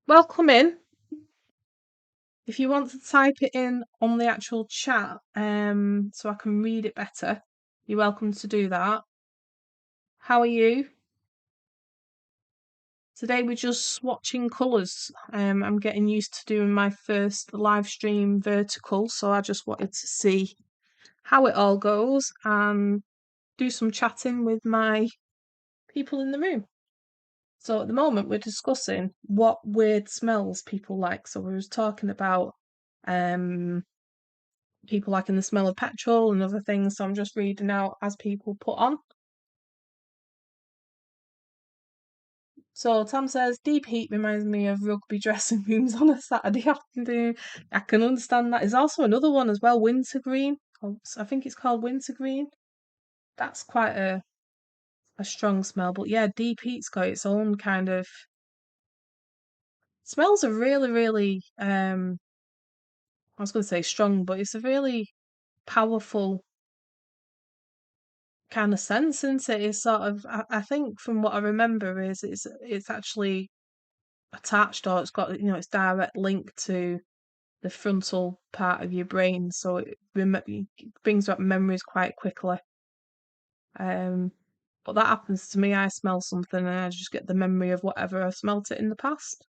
Welcome in. If you want to type it in on the actual chat, so I can read it better, you're welcome to do that. How are you? Today we're just swatching colours. I'm getting used to doing my first live stream vertical, so I just wanted to see how it all goes and do some chatting with my people in the room. So at the moment we're discussing what weird smells people like. So we was talking about people liking the smell of petrol and other things. So I'm just reading out as people put on. So Tam says, deep heat reminds me of rugby dressing rooms on a Saturday afternoon. I can understand that. There's also another one as well, wintergreen. I think it's called wintergreen. That's quite a strong smell. But yeah, deep heat's got its own kind of smells are really, really I was gonna say strong, but it's a really powerful kind of sense, isn't it? It's sort of I think from what I remember is it's actually attached or it's got it's direct link to the frontal part of your brain, so it brings back memories quite quickly. But that happens to me. I smell something and I just get the memory of whatever I've smelt it in the past.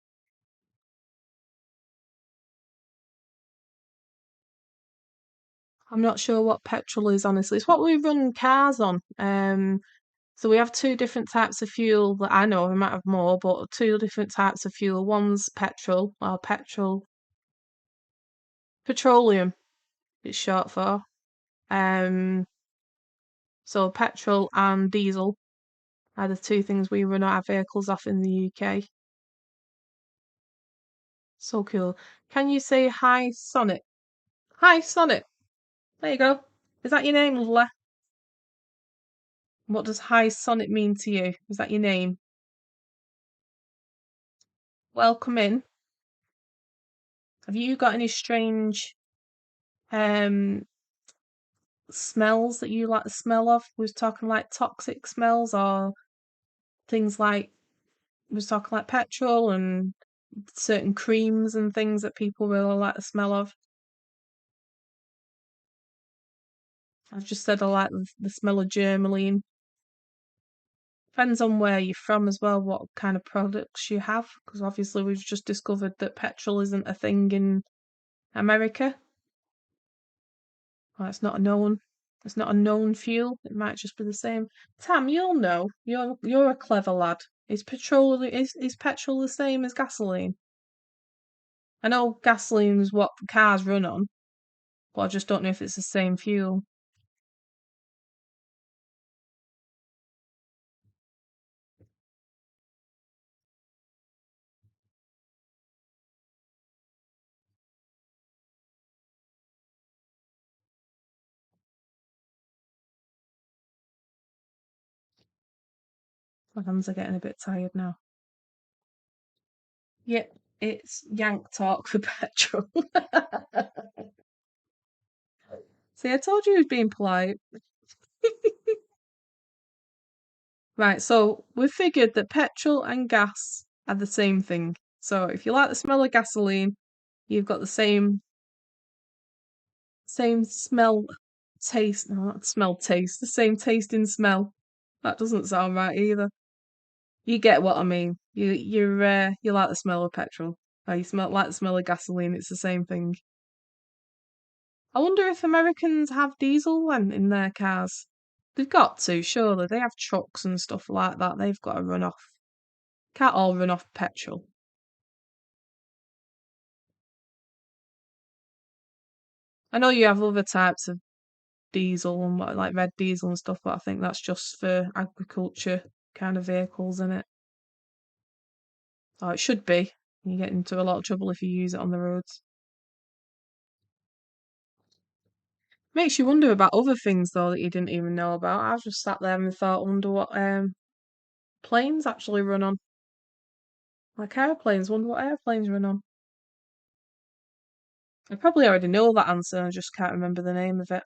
I'm not sure what petrol is, honestly. It's what we run cars on. So we have two different types of fuel that I know. We might have more, but two different types of fuel. One's petrol or petroleum. It's short for. Um, so petrol and diesel are the two things we run our vehicles off in the UK. So cool. Can you say hi, Sonic? Hi, Sonic. There you go. Is that your name, lovely? What does hi, Sonic mean to you? Is that your name? Welcome in. Have you got any strange um smells that you like the smell of? We was talking like toxic smells or things like we was talking like petrol and certain creams and things that people really like the smell of. I've just said I like the smell of germaline. Depends on where you're from as well, what kind of products you have, because obviously we've just discovered that petrol isn't a thing in America. Well, it's not a known fuel. It might just be the same. Tam, you'll know. You're a clever lad. Is petrol the same as gasoline? I know gasoline's what cars run on, but I just don't know if it's the same fuel. My hands are getting a bit tired now. Yep, it's Yank talk for petrol. See, I told you he was being polite. Right, so we figured that petrol and gas are the same thing. So if you like the smell of gasoline, you've got the same smell taste. No, not smell taste. The same taste in smell. That doesn't sound right either. You get what I mean. You like the smell of petrol. Or you smell like the smell of gasoline. It's the same thing. I wonder if Americans have diesel then in their cars. They've got to, surely. They have trucks and stuff like that. They've got to run off. Can't all run off petrol. I know you have other types of diesel and what, like red diesel and stuff, but I think that's just for agriculture kind of vehicles, isn't it? Oh, it should be. You get into a lot of trouble if you use it on the roads. Makes you wonder about other things though that you didn't even know about. I just sat there and thought, I wonder what planes actually run on. Like airplanes, wonder what airplanes run on. I probably already know that answer, I just can't remember the name of it.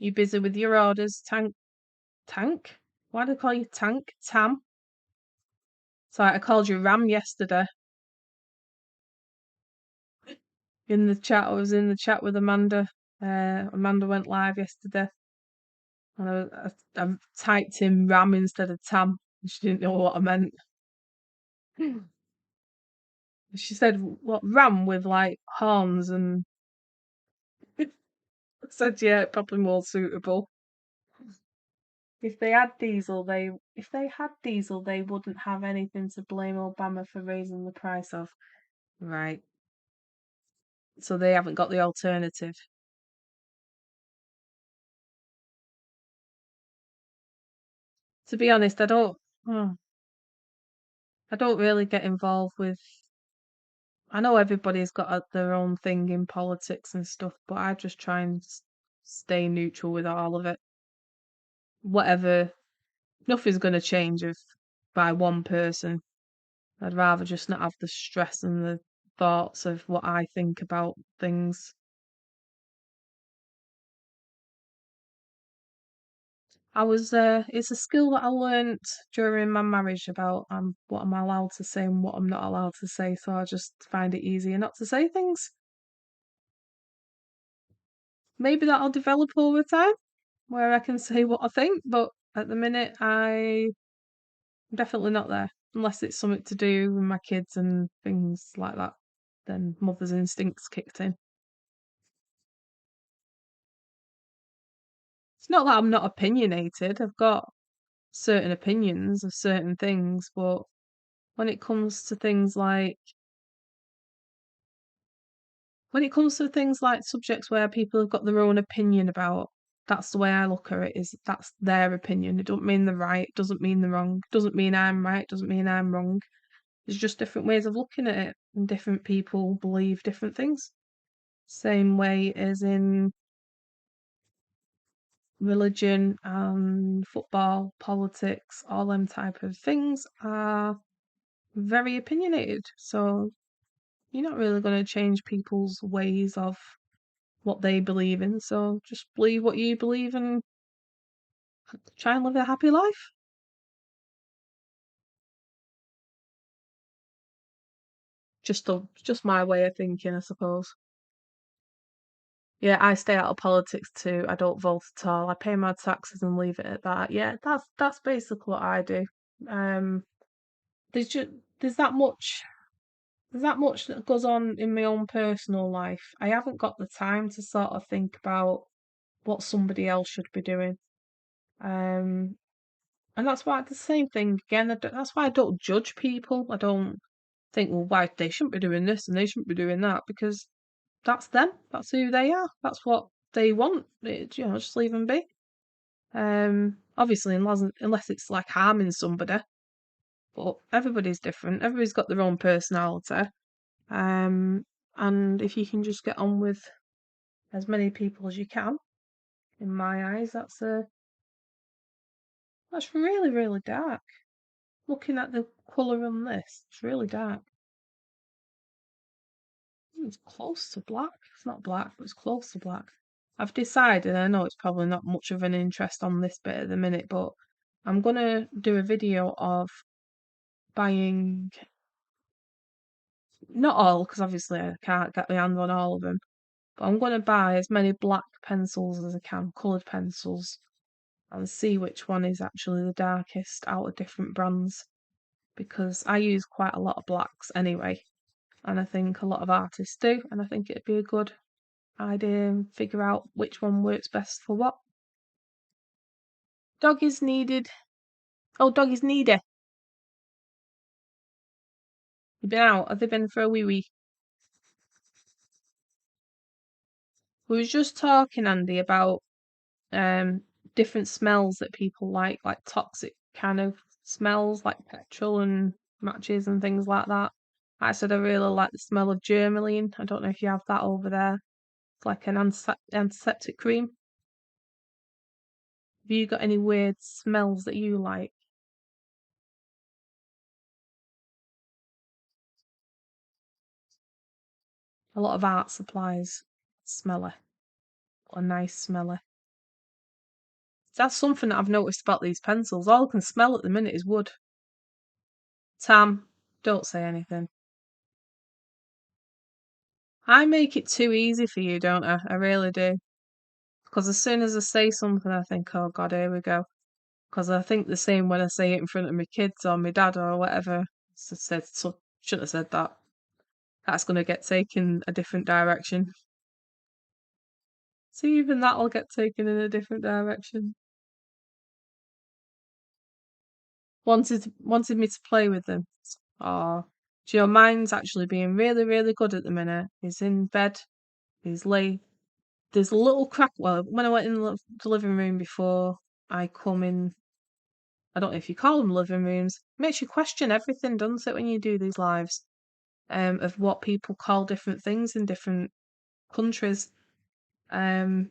You busy with your orders, Tank? Why do they call you Tank? Tam? Sorry, I called you Ram yesterday in the chat. I was in the chat with Amanda. Amanda went live yesterday, and I typed in Ram instead of Tam, and she didn't know what I meant. She said, "What Ram with like horns?" And I said, "Yeah, probably more suitable." If they had diesel, they wouldn't have anything to blame Obama for raising the price of. Right. So they haven't got the alternative. To be honest, oh, I don't really get involved with. I know everybody's got their own thing in politics and stuff, but I just try and stay neutral with all of it. Whatever, nothing's going to change if by one person. I'd rather just not have the stress and the thoughts of what I think about things. It's a skill that I learnt during my marriage about what I'm allowed to say and what I'm not allowed to say. So I just find it easier not to say things. Maybe that'll develop over time where I can say what I think, but at the minute I'm definitely not there. Unless it's something to do with my kids and things like that. Then mother's instincts kicked in. It's not that I'm not opinionated. I've got certain opinions of certain things, but when it comes to things like subjects where people have got their own opinion about, that's the way I look at it, is that's their opinion. It doesn't mean they're right, doesn't mean they're wrong, doesn't mean I'm right, doesn't mean I'm wrong. There's just different ways of looking at it, and different people believe different things. Same way as in religion and football, politics, all them type of things are very opinionated. So you're not really going to change people's ways of what they believe in. So just believe what you believe and try and live a happy life. Just my way of thinking, I suppose. Yeah, I stay out of politics too. I don't vote at all. I pay my taxes and leave it at that. Yeah, that's basically what I do. Um, there's just there's that much that goes on in my own personal life. I haven't got the time to sort of think about what somebody else should be doing. Um, and that's why the same thing again. That's why I don't judge people. I don't think, well, why they shouldn't be doing this and they shouldn't be doing that because that's them. That's who they are. That's what they want. Just leave them be. Obviously, unless it's like harming somebody, but everybody's different. Everybody's got their own personality. Um, and if you can just get on with as many people as you can, in my eyes, that's really, really dark. Looking at the colour on this, it's really dark. It's close to black. It's not black, but it's close to black. I've decided, I know it's probably not much of an interest on this bit at the minute, but I'm gonna do a video of buying, not all, because obviously I can't get my hands on all of them, but I'm gonna buy as many black pencils as I can, coloured pencils, and see which one is actually the darkest out of different brands, because I use quite a lot of blacks anyway, and I think a lot of artists do, and I think it'd be a good idea and figure out which one works best for what. Dog is needed. Oh, dog is needy. You've been out. Have they been for a wee wee? We was just talking, Andy, about different smells that people like toxic kind of smells like petrol and matches and things like that. I said I really like the smell of germaline. I don't know if you have that over there. It's like an antiseptic cream. Have you got any weird smells that you like? A lot of art supplies smelly, or nice smelly. That's something that I've noticed about these pencils. All I can smell at the minute is wood. Tam, don't say anything. I make it too easy for you, don't I? I really do. Because as soon as I say something, I think, oh God, here we go. Because I think the same when I say it in front of my kids or my dad or whatever. Shouldn't have said that. That's going to get taken a different direction. So even that'll get taken in a different direction. Wanted me to play with them. Oh, do you know, mine's actually being really, really good at the minute. He's in bed. He's lay. There's a little crack. Well, when I went in the living room before I come in, I don't know if you call them living rooms. Makes you question everything, doesn't it, when you do these lives? Of what people call different things in different countries. Um,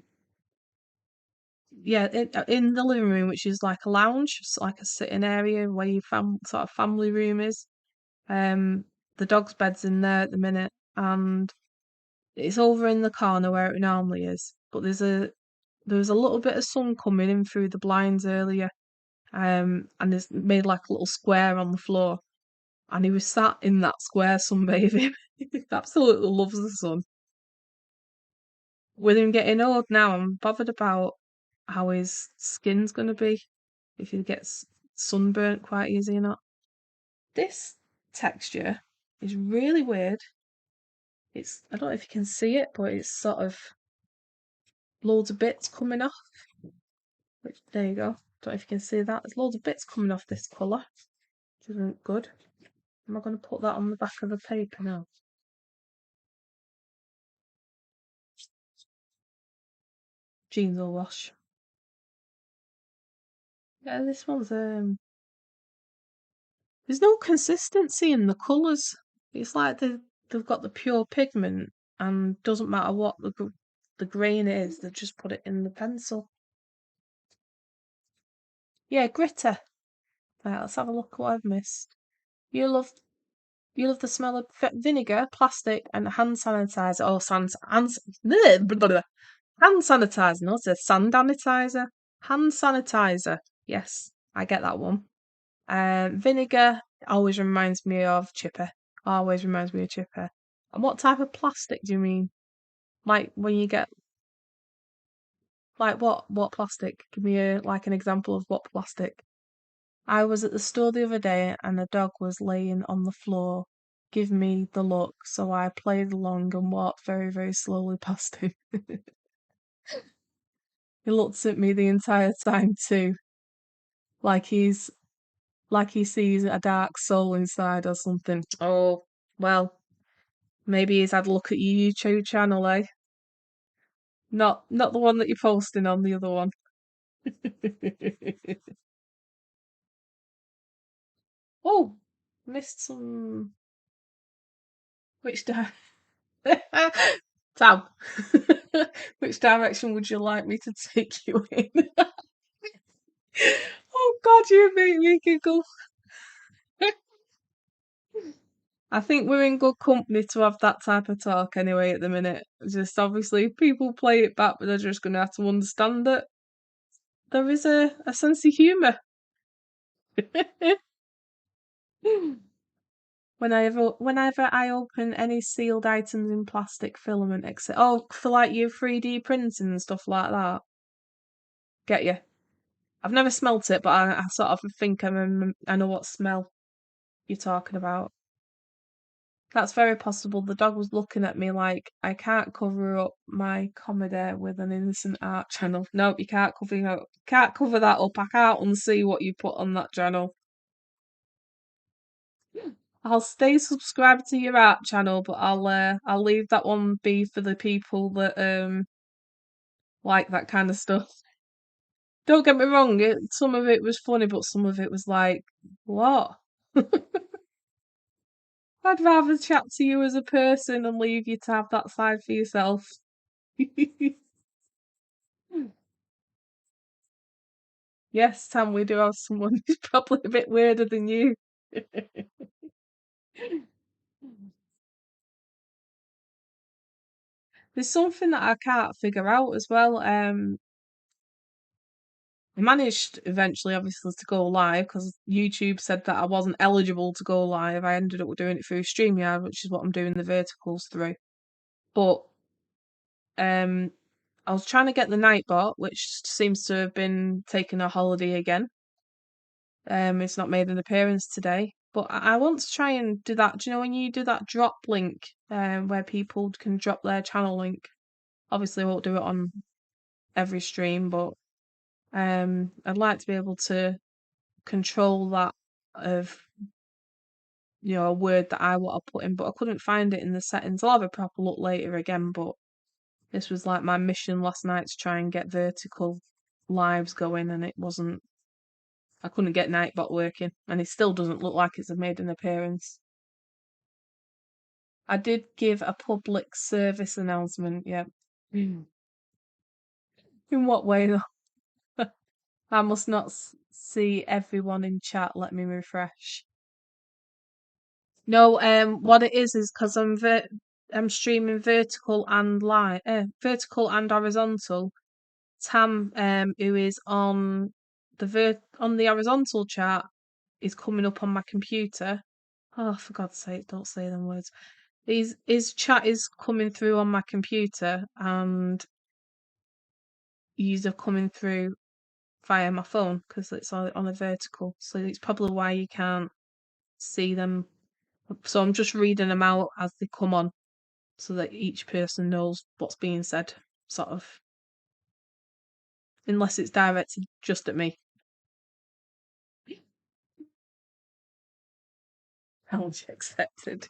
yeah, in the living room, which is like a lounge, so like a sitting area where your sort of family room is. Um, the dog's bed's in there at the minute, and it's over in the corner where it normally is. But there was a little bit of sun coming in through the blinds earlier, and it's made like a little square on the floor, and he was sat in that square sunbathing. He absolutely loves the sun. With him getting old now, I'm bothered about how his skin's gonna be if he gets sunburnt quite easy or not. This texture is really weird. I don't know if you can see it, but it's sort of loads of bits coming off. Which there you go. Don't know if you can see that. There's loads of bits coming off this colour, which isn't good. Am I going to put that on the back of the paper now? Jeans will wash. Yeah, this one's there's no consistency in the colours. It's like they've got the pure pigment and doesn't matter what the grain is, they've just put it in the pencil. Yeah, glitter. Right, let's have a look at what I've missed. You love you love the smell of vinegar, plastic, and hand sanitizer. Oh, hand sanitizer. No, it's a sand sanitizer. Hand sanitizer. Yes, I get that one. Vinegar always reminds me of Chipper. Always reminds me of Chipper. And what type of plastic do you mean? Like when you get like what plastic? Give me an example of what plastic. I was at the store the other day and a dog was laying on the floor. Give me the look. So I played along and walked very, very slowly past him. He looked at me the entire time too, like he sees a dark soul inside or something. Oh, well, maybe he's had a look at your YouTube channel, eh? Not the one that you're posting on, the other one. Oh, missed some. Which di- Tab. Which direction would you like me to take you in? Oh God, you make me giggle. I think we're in good company to have that type of talk anyway at the minute. Just obviously people play it back, but they're just gonna have to understand that there is a sense of humour. Whenever I open any sealed items in plastic filament, except for like your 3D printing and stuff like that. Get you? I've never smelt it, but I sort of think I know what smell you're talking about. That's very possible. The dog was looking at me like I can't cover up my comedy with an innocent art channel. No, you can't cover that up. I can't unsee what you put on that channel. I'll stay subscribed to your art channel, but I'll leave that one be for the people that like that kind of stuff. Don't get me wrong, some of it was funny, but some of it was like, what? I'd rather chat to you as a person and leave you to have that side for yourself. Yes, Tam, we do have someone who's probably a bit weirder than you. There's something that I can't figure out as well. I managed eventually, obviously, to go live because YouTube said that I wasn't eligible to go live. I ended up doing it through StreamYard, which is what I'm doing the verticals through. But um, I was trying to get the Nightbot, which seems to have been taking a holiday again. It's not made an appearance today, but I want to try and do that. Do you know when you do that drop link, where people can drop their channel link? Obviously, I won't do it on every stream, but I'd like to be able to control that of a word that I want to put in, but I couldn't find it in the settings. I'll have a proper look later again, but this was like my mission last night to try and get vertical lives going, and it wasn't. I couldn't get Nightbot working, and it still doesn't look like it's made an appearance. I did give a public service announcement, yeah. In what way though? I must not see everyone in chat. Let me refresh. No, what it is because I'm streaming vertical and vertical and horizontal. Tam, who is on the horizontal chart, is coming up on my computer. Oh, for God's sake, don't say them words. His chat is coming through on my computer, and are coming through via my phone because it's on a vertical. So it's probably why you can't see them. So I'm just reading them out as they come on, so that each person knows what's being said, sort of, unless it's directed just at me. Challenge accepted.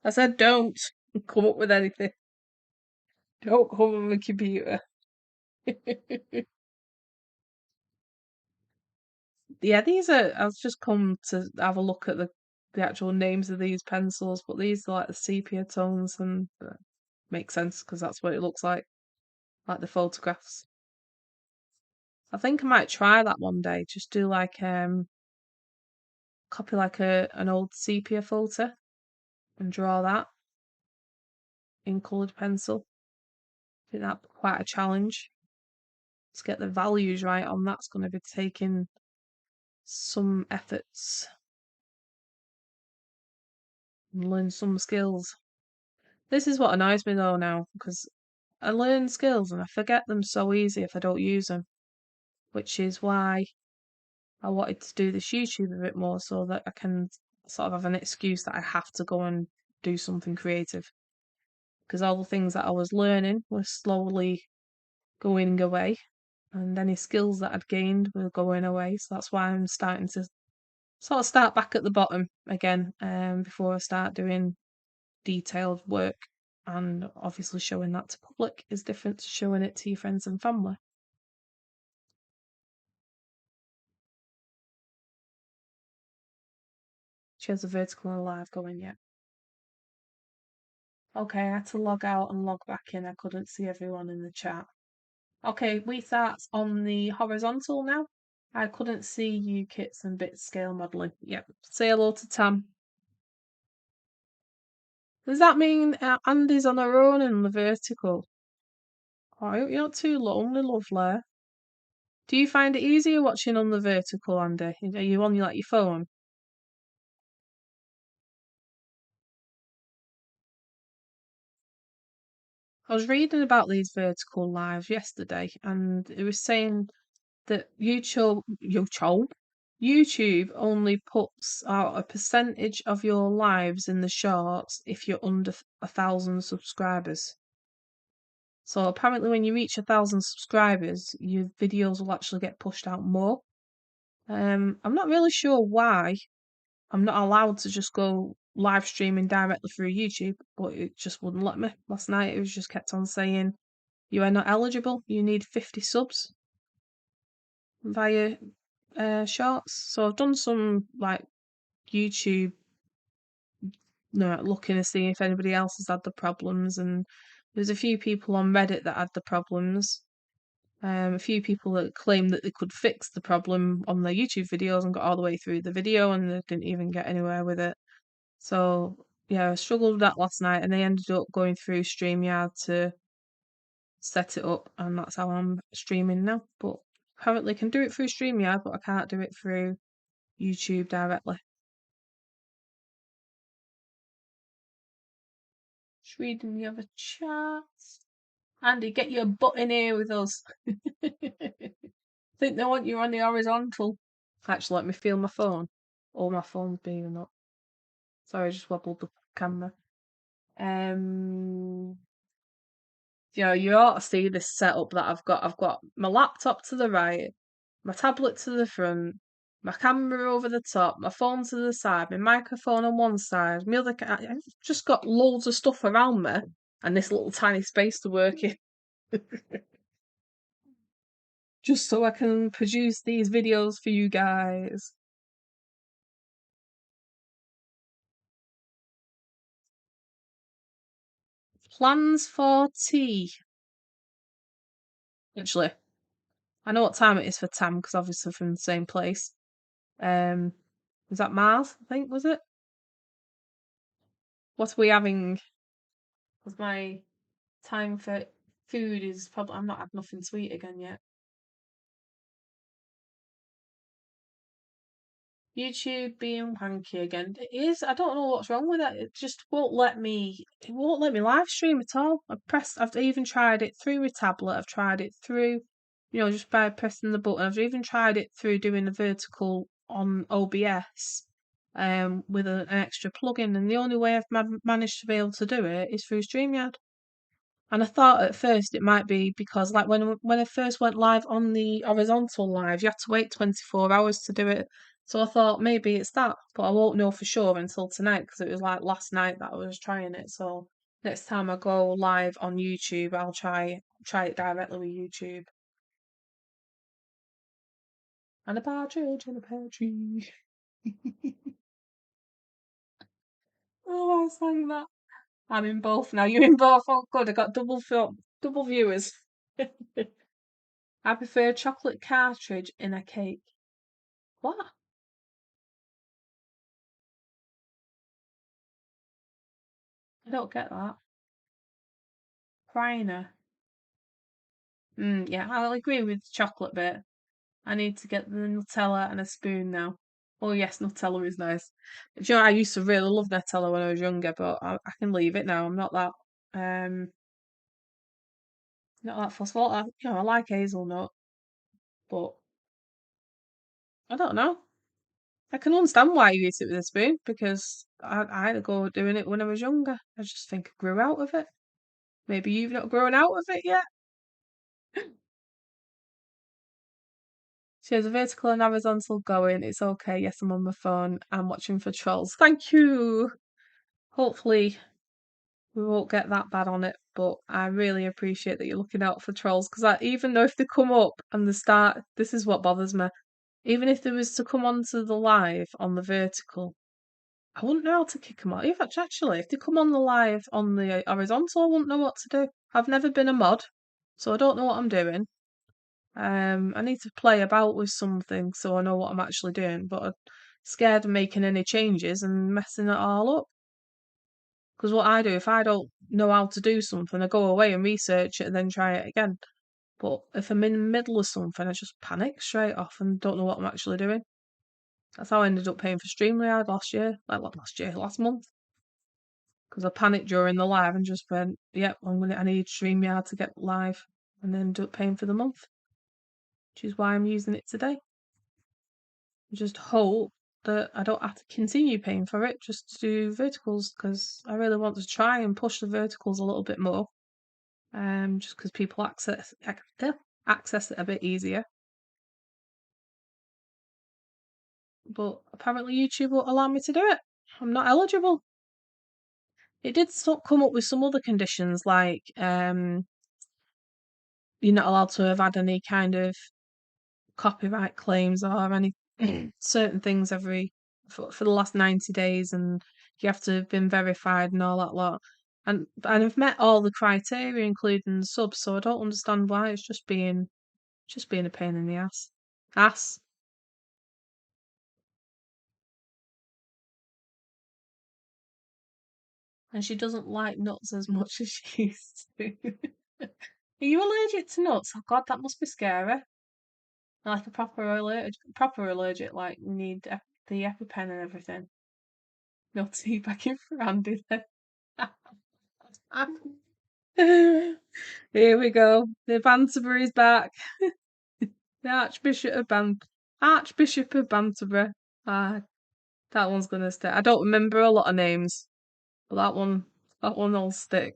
I said don't come up with anything. Don't come on the computer. Yeah, these are. I've just come to have a look at the actual names of these pencils, but these are like the sepia tones, and makes sense because that's what it looks like the photographs. I think I might try that one day. Just do like copy like an old sepia photo and draw that in coloured pencil. I think that's quite a challenge. To get the values right on that's going to be taking some efforts and learn some skills. This is what annoys me though now, because I learn skills and I forget them so easy if I don't use them, which is why I wanted to do this YouTube a bit more so that I can sort of have an excuse that I have to go and do something creative. Because all the things that I was learning were slowly going away, and any skills that I'd gained were going away. So that's why I'm starting to sort of start back at the bottom again, before I start doing detailed work. And obviously, showing that to public is different to showing it to your friends and family. She has a vertical and live going, yeah. Okay, I had to log out and log back in. I couldn't see everyone in the chat. Okay, we start on the horizontal now. I couldn't see you, Kits and Bits scale modelling. Yep. Say hello to Tam. Does that mean Andy's on her own in the vertical? Oh, you're not too lonely, lovely. Do you find it easier watching on the vertical, Andy? Are you on your phone? I was reading about these vertical lives yesterday, and it was saying that YouTube only puts out a percentage of your lives in the shorts if you're under 1,000 subscribers. So apparently, when you reach 1,000 subscribers, your videos will actually get pushed out more. I'm not really sure why. I'm not allowed to just go live streaming directly through YouTube, but it just wouldn't let me. Last night it was just kept on saying you are not eligible. You need 50 subs via shorts. So I've done some like YouTube, looking to see if anybody else has had the problems, and there's a few people on Reddit that had the problems. A few people that claimed that they could fix the problem on their YouTube videos and got all the way through the video and they didn't even get anywhere with it. So yeah, I struggled with that last night and they ended up going through StreamYard to set it up, and that's how I'm streaming now. But apparently I can do it through StreamYard, but I can't do it through YouTube directly. Just reading the other chats. Andy, get your butt in here with us. Think they want you on the horizontal. Actually, let me feel my phone. Oh, my phone's being up. Sorry, I just wobbled the camera. You ought to see this setup that I've got. I've got my laptop to the right, my tablet to the front, my camera over the top, my phone to the side, my microphone on one side, my other. I've just got loads of stuff around me, and this little tiny space to work in, just so I can produce these videos for you guys. Plans for tea. Actually, I know what time it is for Tam because obviously from the same place. Um, was that Mars? I think was it. What are we having? Because my time for food is probably I'm not had nothing sweet again yet. YouTube being wanky again. It is. I don't know what's wrong with it. It just won't let me. It won't let me live stream at all. I've even tried it through my tablet. I've tried it through, just by pressing the button. I've even tried it through doing a vertical on OBS, with an extra plugin. And the only way I've managed to be able to do it is through StreamYard. And I thought at first it might be because, like, when I first went live on the horizontal live, you had to wait 24 hours to do it. So I thought maybe it's that, but I won't know for sure until tonight because it was like last night that I was trying it. So next time I go live on YouTube, I'll try it directly with YouTube. And a partridge in a pear tree. Oh, I sang that. I'm in both now. You're in both. Oh, good. I got double viewers. I prefer chocolate cartridge in a cake. What? I don't get that. Priner. Yeah, I'll agree with the chocolate bit. I need to get the Nutella and a spoon now. Oh yes, Nutella is nice. Do you know, I used to really love Nutella when I was younger, but I can leave it now. I'm um not that fussed. Well, I like hazelnut, but I don't know. I can understand why you eat it with a spoon because I had to go doing it when I was younger. I just think I grew out of it. Maybe you've not grown out of it yet. She has a vertical and horizontal going. It's okay. Yes, I'm on my phone. I'm watching for trolls. Thank you. Hopefully, we won't get that bad on it, but I really appreciate that you're looking out for trolls because even though if they come up and they start, this is what bothers me. Even if they was to come onto the live on the vertical, I wouldn't know how to kick them out. Actually, if they come on the live on the horizontal, I wouldn't know what to do. I've never been a mod, so I don't know what I'm doing. I need to play about with something so I know what I'm actually doing, but I'm scared of making any changes and messing it all up. Because what I do, if I don't know how to do something, I go away and research it and then try it again. But if I'm in the middle of something, I just panic straight off and don't know what I'm actually doing. That's how I ended up paying for StreamYard last year. Last month. Because I panicked during the live and just went, yep, I need StreamYard to get live. And then ended up paying for the month. Which is why I'm using it today. Just hope that I don't have to continue paying for it just to do verticals because I really want to try and push the verticals a little bit more. Just because people access it a bit easier. But apparently YouTube won't allow me to do it. I'm not eligible. It did come up with some other conditions like you're not allowed to have had any kind of copyright claims or any certain things for the last 90 days, and you have to have been verified and all that lot. And I've met all the criteria, including subs, so I don't understand why it's just being a pain in the ass. Ass. And she doesn't like nuts as much as she used to. Are you allergic to nuts? Oh God, that must be scary. Like a proper allergic, like we need the EpiPen and everything. No tea back in for Andy then. Here we go. The Banterbury's back. The Archbishop of Banterbury. Ah, that one's gonna stay. I don't remember a lot of names, but that one will stick.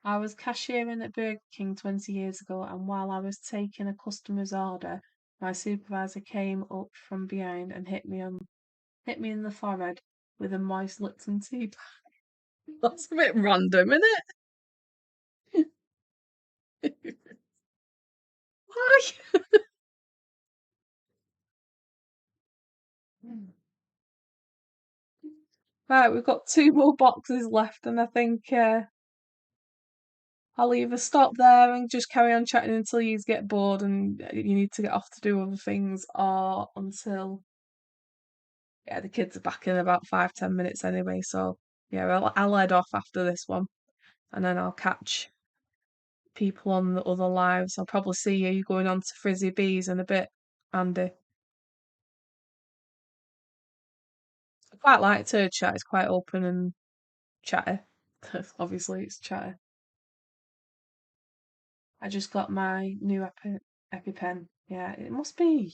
I was cashiering at Burger King 20 years ago, and while I was taking a customer's order, my supervisor came up from behind and hit me in the forehead with a moist Lipton tea bag. That's a bit random, isn't it? Why? Right, we've got two more boxes left, and I think I'll either stop there and just carry on chatting until you get bored and you need to get off to do other things, or until the kids are back in about 5-10 minutes anyway. So yeah, I'll head off after this one, and then I'll catch people on the other lives. I'll probably see you going on to Frizzy Bees in a bit, Andy. I quite like her chat. It's quite open and chatty. Obviously, it's chatty. I just got my new EpiPen. Yeah, it must be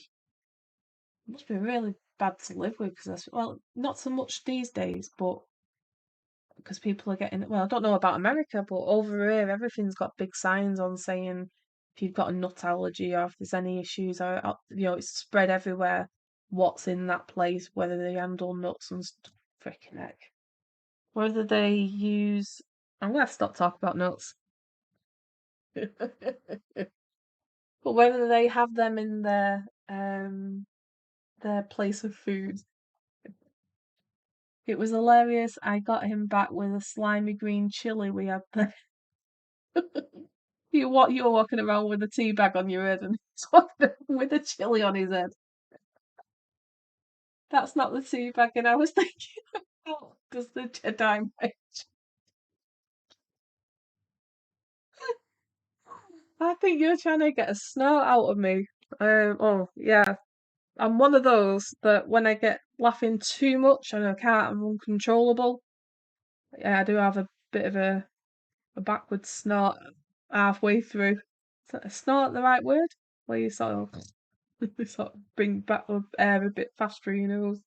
really bad to live with because well, not so much these days, but because people are getting well, I don't know about America, but over here everything's got big signs on saying if you've got a nut allergy or if there's any issues, or it's spread everywhere. What's in that place, whether they handle nuts and stuff, freaking heck. Whether they use, I'm gonna stop talking about nuts. But whether they have them in their place of food. It was hilarious. I got him back with a slimy green chili we had there. You're walking around with a tea bag on your head and he's walking around with a chili on his head. That's not the tea bag, and I was thinking, oh, does the Jedi make? I think you're trying to get a snort out of me. Oh yeah, I'm one of those that when I get laughing too much and I can't, I'm uncontrollable. Yeah, I do have a bit of a backward snort halfway through. Is that a snort the right word? Where you sort of sort of bring back the air a bit faster through your nose.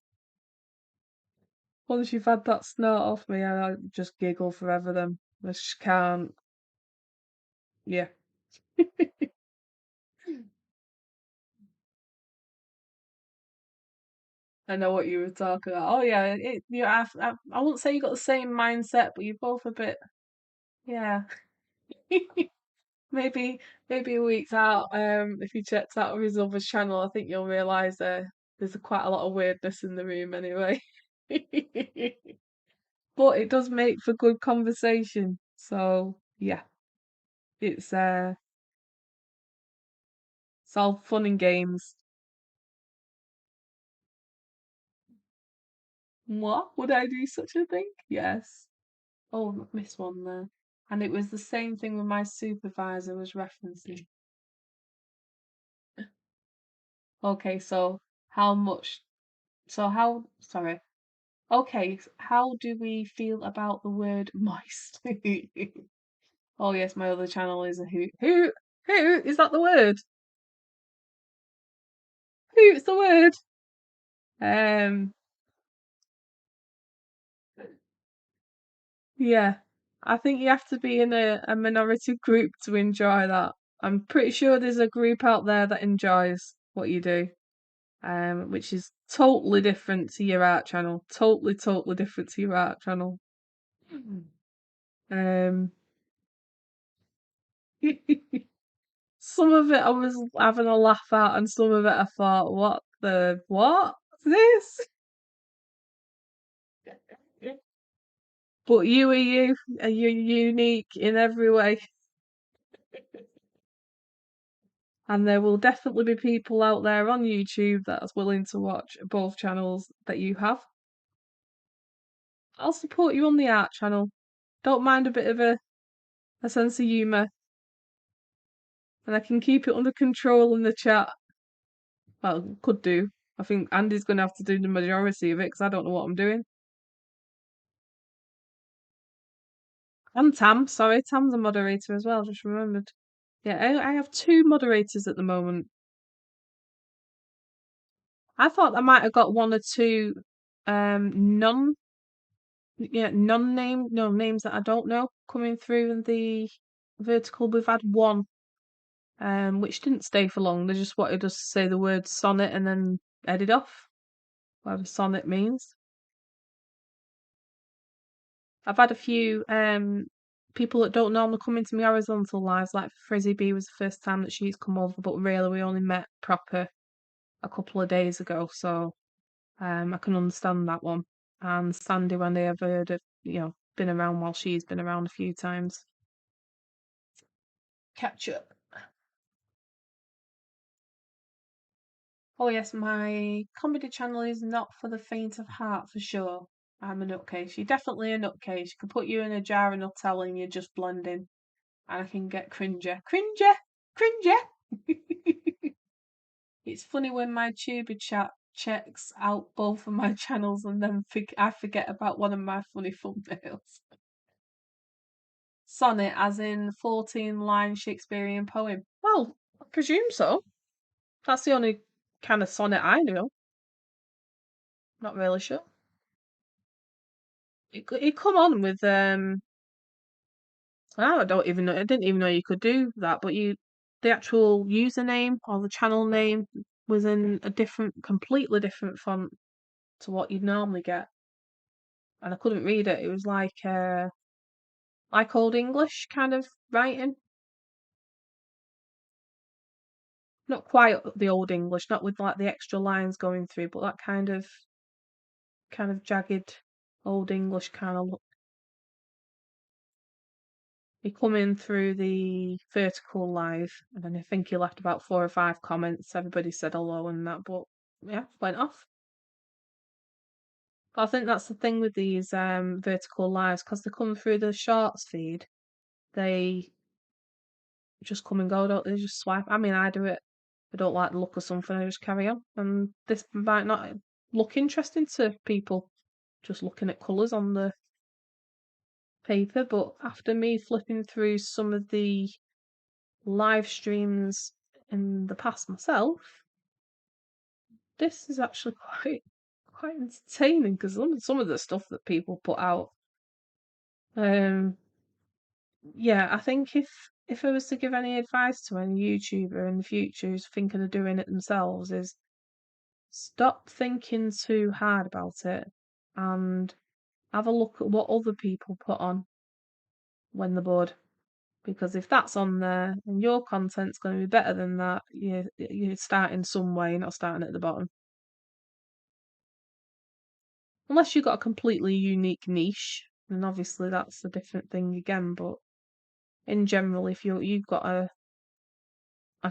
Once you've had that snort off me, I just giggle forever then. I just can't. Yeah. I know what you were talking about. Oh yeah, I wouldn't say you got the same mindset, but you're both a bit, yeah. Maybe maybe a week's out. If you checked out his other channel, I think you'll realise there's quite a lot of weirdness in the room anyway. But it does make for good conversation. So yeah, it's uh it's all fun and games. What? Would I do such a thing? Yes. Oh, I missed one there. And it was the same thing with my supervisor was referencing. Okay, so how much sorry. Okay, how do we feel about the word moist? Oh yes, my other channel is a hoot. Hoot, is that the word? Hoot's the word. Um, yeah. I think you have to be in a minority group to enjoy that. I'm pretty sure there's a group out there that enjoys what you do. Which is totally different to your art channel. Totally different to your art channel. Um, some of it I was having a laugh at, and some of it I thought, what's this? But you are you, and you're unique in every way. And there will definitely be people out there on YouTube that's willing to watch both channels that you have. I'll support you on the art channel. Don't mind a bit of a sense of humour, and I can keep it under control in the chat. Well, could do. I think Andy's going to have to do the majority of it because I don't know what I'm doing. And Tam, sorry, Tam's a moderator as well, just remembered. Yeah, I have two moderators at the moment. I thought I might have got one or two non names that I don't know coming through in the vertical. We've had one which didn't stay for long. They just wanted us to say the word sonnet and then edit off, whatever sonnet means. I've had a few people that don't normally come into my horizontal lives, like Frizzy B was the first time that she's come over, but really we only met proper a couple of days ago, so I can understand that one. And Sandy, when they have heard of, been around while she's been around a few times. Catch up. Oh yes, my comedy channel is not for the faint of heart for sure. I'm a nutcase. You're definitely a nutcase. You can put you in a jar of Nutella and you're just blending. And I can get cringer. Cringer! Cringer! It's funny when my tuber chat checks out both of my channels and then I forget about one of my funny thumbnails. Sonnet, as in 14-line Shakespearean poem. Well, I presume so. That's the only kind of sonnet I know. Not really sure. It come on with I don't even know. I didn't even know you could do that. But the actual username or the channel name was in a completely different font to what you'd normally get, and I couldn't read it. It was like Old English kind of writing, not quite the Old English, not with like the extra lines going through, but that kind of jagged Old English kind of look. He come in through the vertical live, and then I think he left about 4 or 5 comments. Everybody said hello and that, but yeah, went off. But I think that's the thing with these vertical lives, because they come through the shorts feed. They just come and go, don't they? Just swipe. I mean, I do it. I don't like the look of something, I just carry on. And this might not look interesting to people, just looking at colours on the paper. But after me flipping through some of the live streams in the past myself, this is actually quite entertaining, because some of the stuff that people put out. Yeah, I think if I was to give any advice to any YouTuber in the future who's thinking of doing it themselves, is stop thinking too hard about it and have a look at what other people put on when they're bored. Because if that's on there and your content's going to be better than that, you're starting some way, not starting at the bottom. Unless you've got a completely unique niche, and obviously that's a different thing again. But in general, if you've got a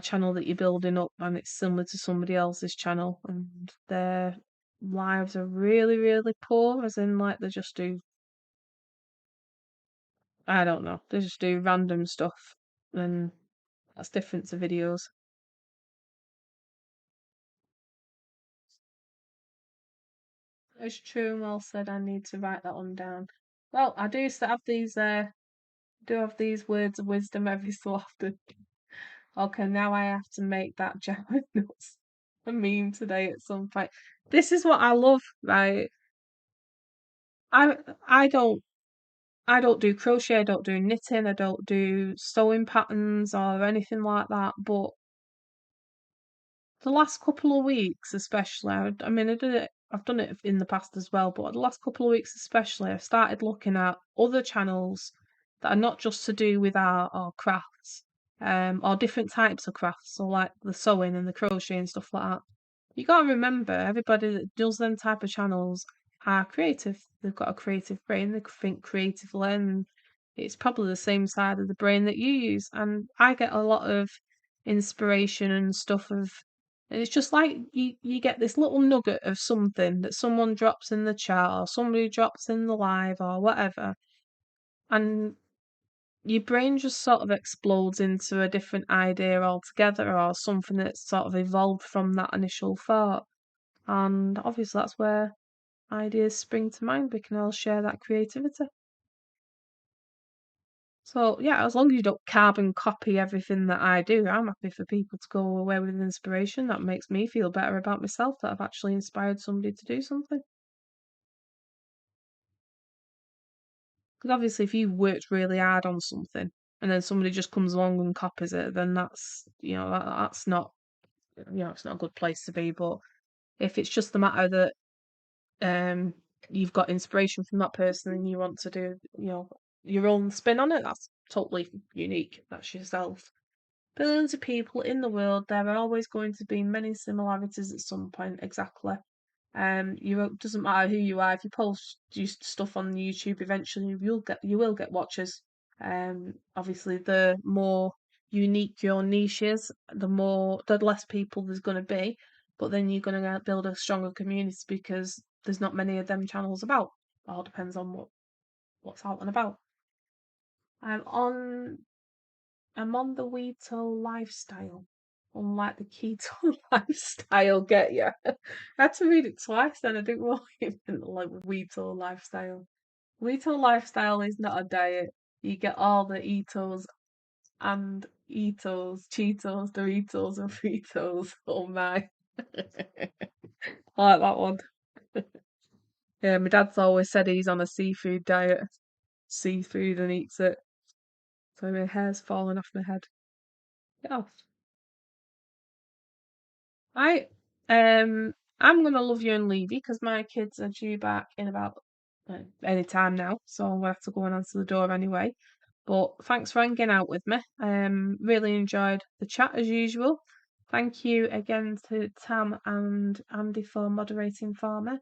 channel that you're building up and it's similar to somebody else's channel and their lives are really, really poor, as in like they just do, I don't know, they just do random stuff, then that's different to videos. It's true and well said. I need to write that one down. Well, I do have these words of wisdom every so often. Okay, now I have to make that jam nuts a meme today at some point. This is what I love, right? I I don't I don't do crochet, I don't do knitting, I don't do sewing patterns or anything like that. But the last couple of weeks, especially, I mean, I've done it in the past as well, but the last couple of weeks, especially, I've started looking at other channels that are not just to do with our crafts, or different types of crafts, so like the sewing and the crochet and stuff like that. You gotta remember, everybody that does them type of channels are creative. They've got a creative brain. They think creatively, and it's probably the same side of the brain that you use. And I get a lot of inspiration and stuff and it's just like you get this little nugget of something that someone drops in the chat or somebody drops in the live or whatever, and your brain just sort of explodes into a different idea altogether or something that's sort of evolved from that initial thought. And obviously, that's where ideas spring to mind. We can all share that creativity. So, yeah, as long as you don't carbon copy everything that I do, I'm happy for people to go away with inspiration. That makes me feel better about myself that I've actually inspired somebody to do something. Because obviously, if you worked really hard on something and then somebody just comes along and copies it, then that's not, it's not a good place to be. But if it's just the matter that um you've got inspiration from that person and you want to do, your own spin on it, that's totally unique. That's yourself. Billions of people in the world, there are always going to be many similarities at some point, exactly. Doesn't matter who you are, if you post your stuff on YouTube, eventually you will get watchers. Obviously the more unique your niche is, the less people there's gonna be, but then you're gonna build a stronger community because there's not many of them channels about. It all depends on what's out and about. I'm on I'm on the Keto lifestyle. Unlike the keto lifestyle, get ya? I had to read it twice then. I didn't know it meant like Keto lifestyle. Keto lifestyle is not a diet. You get all the Etos and Etos, Cheetos, Doritos, and Fritos. Oh my. I like that one. Yeah, my dad's always said he's on a seafood diet. Seafood and eats it. So my hair's falling off my head. Yeah. I I'm gonna love you and leave you because my kids are due back in about any time now, so I'm gonna have to go and answer the door anyway. But thanks for hanging out with me. Really enjoyed the chat as usual. Thank you again to Tam and Andy for moderating for me.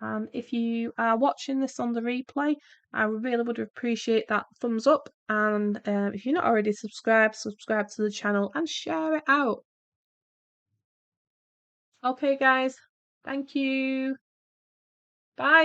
And if you are watching this on the replay, I really would appreciate that thumbs up. And if you're not already subscribed, subscribe to the channel and share it out. Okay, guys. Thank you. Bye.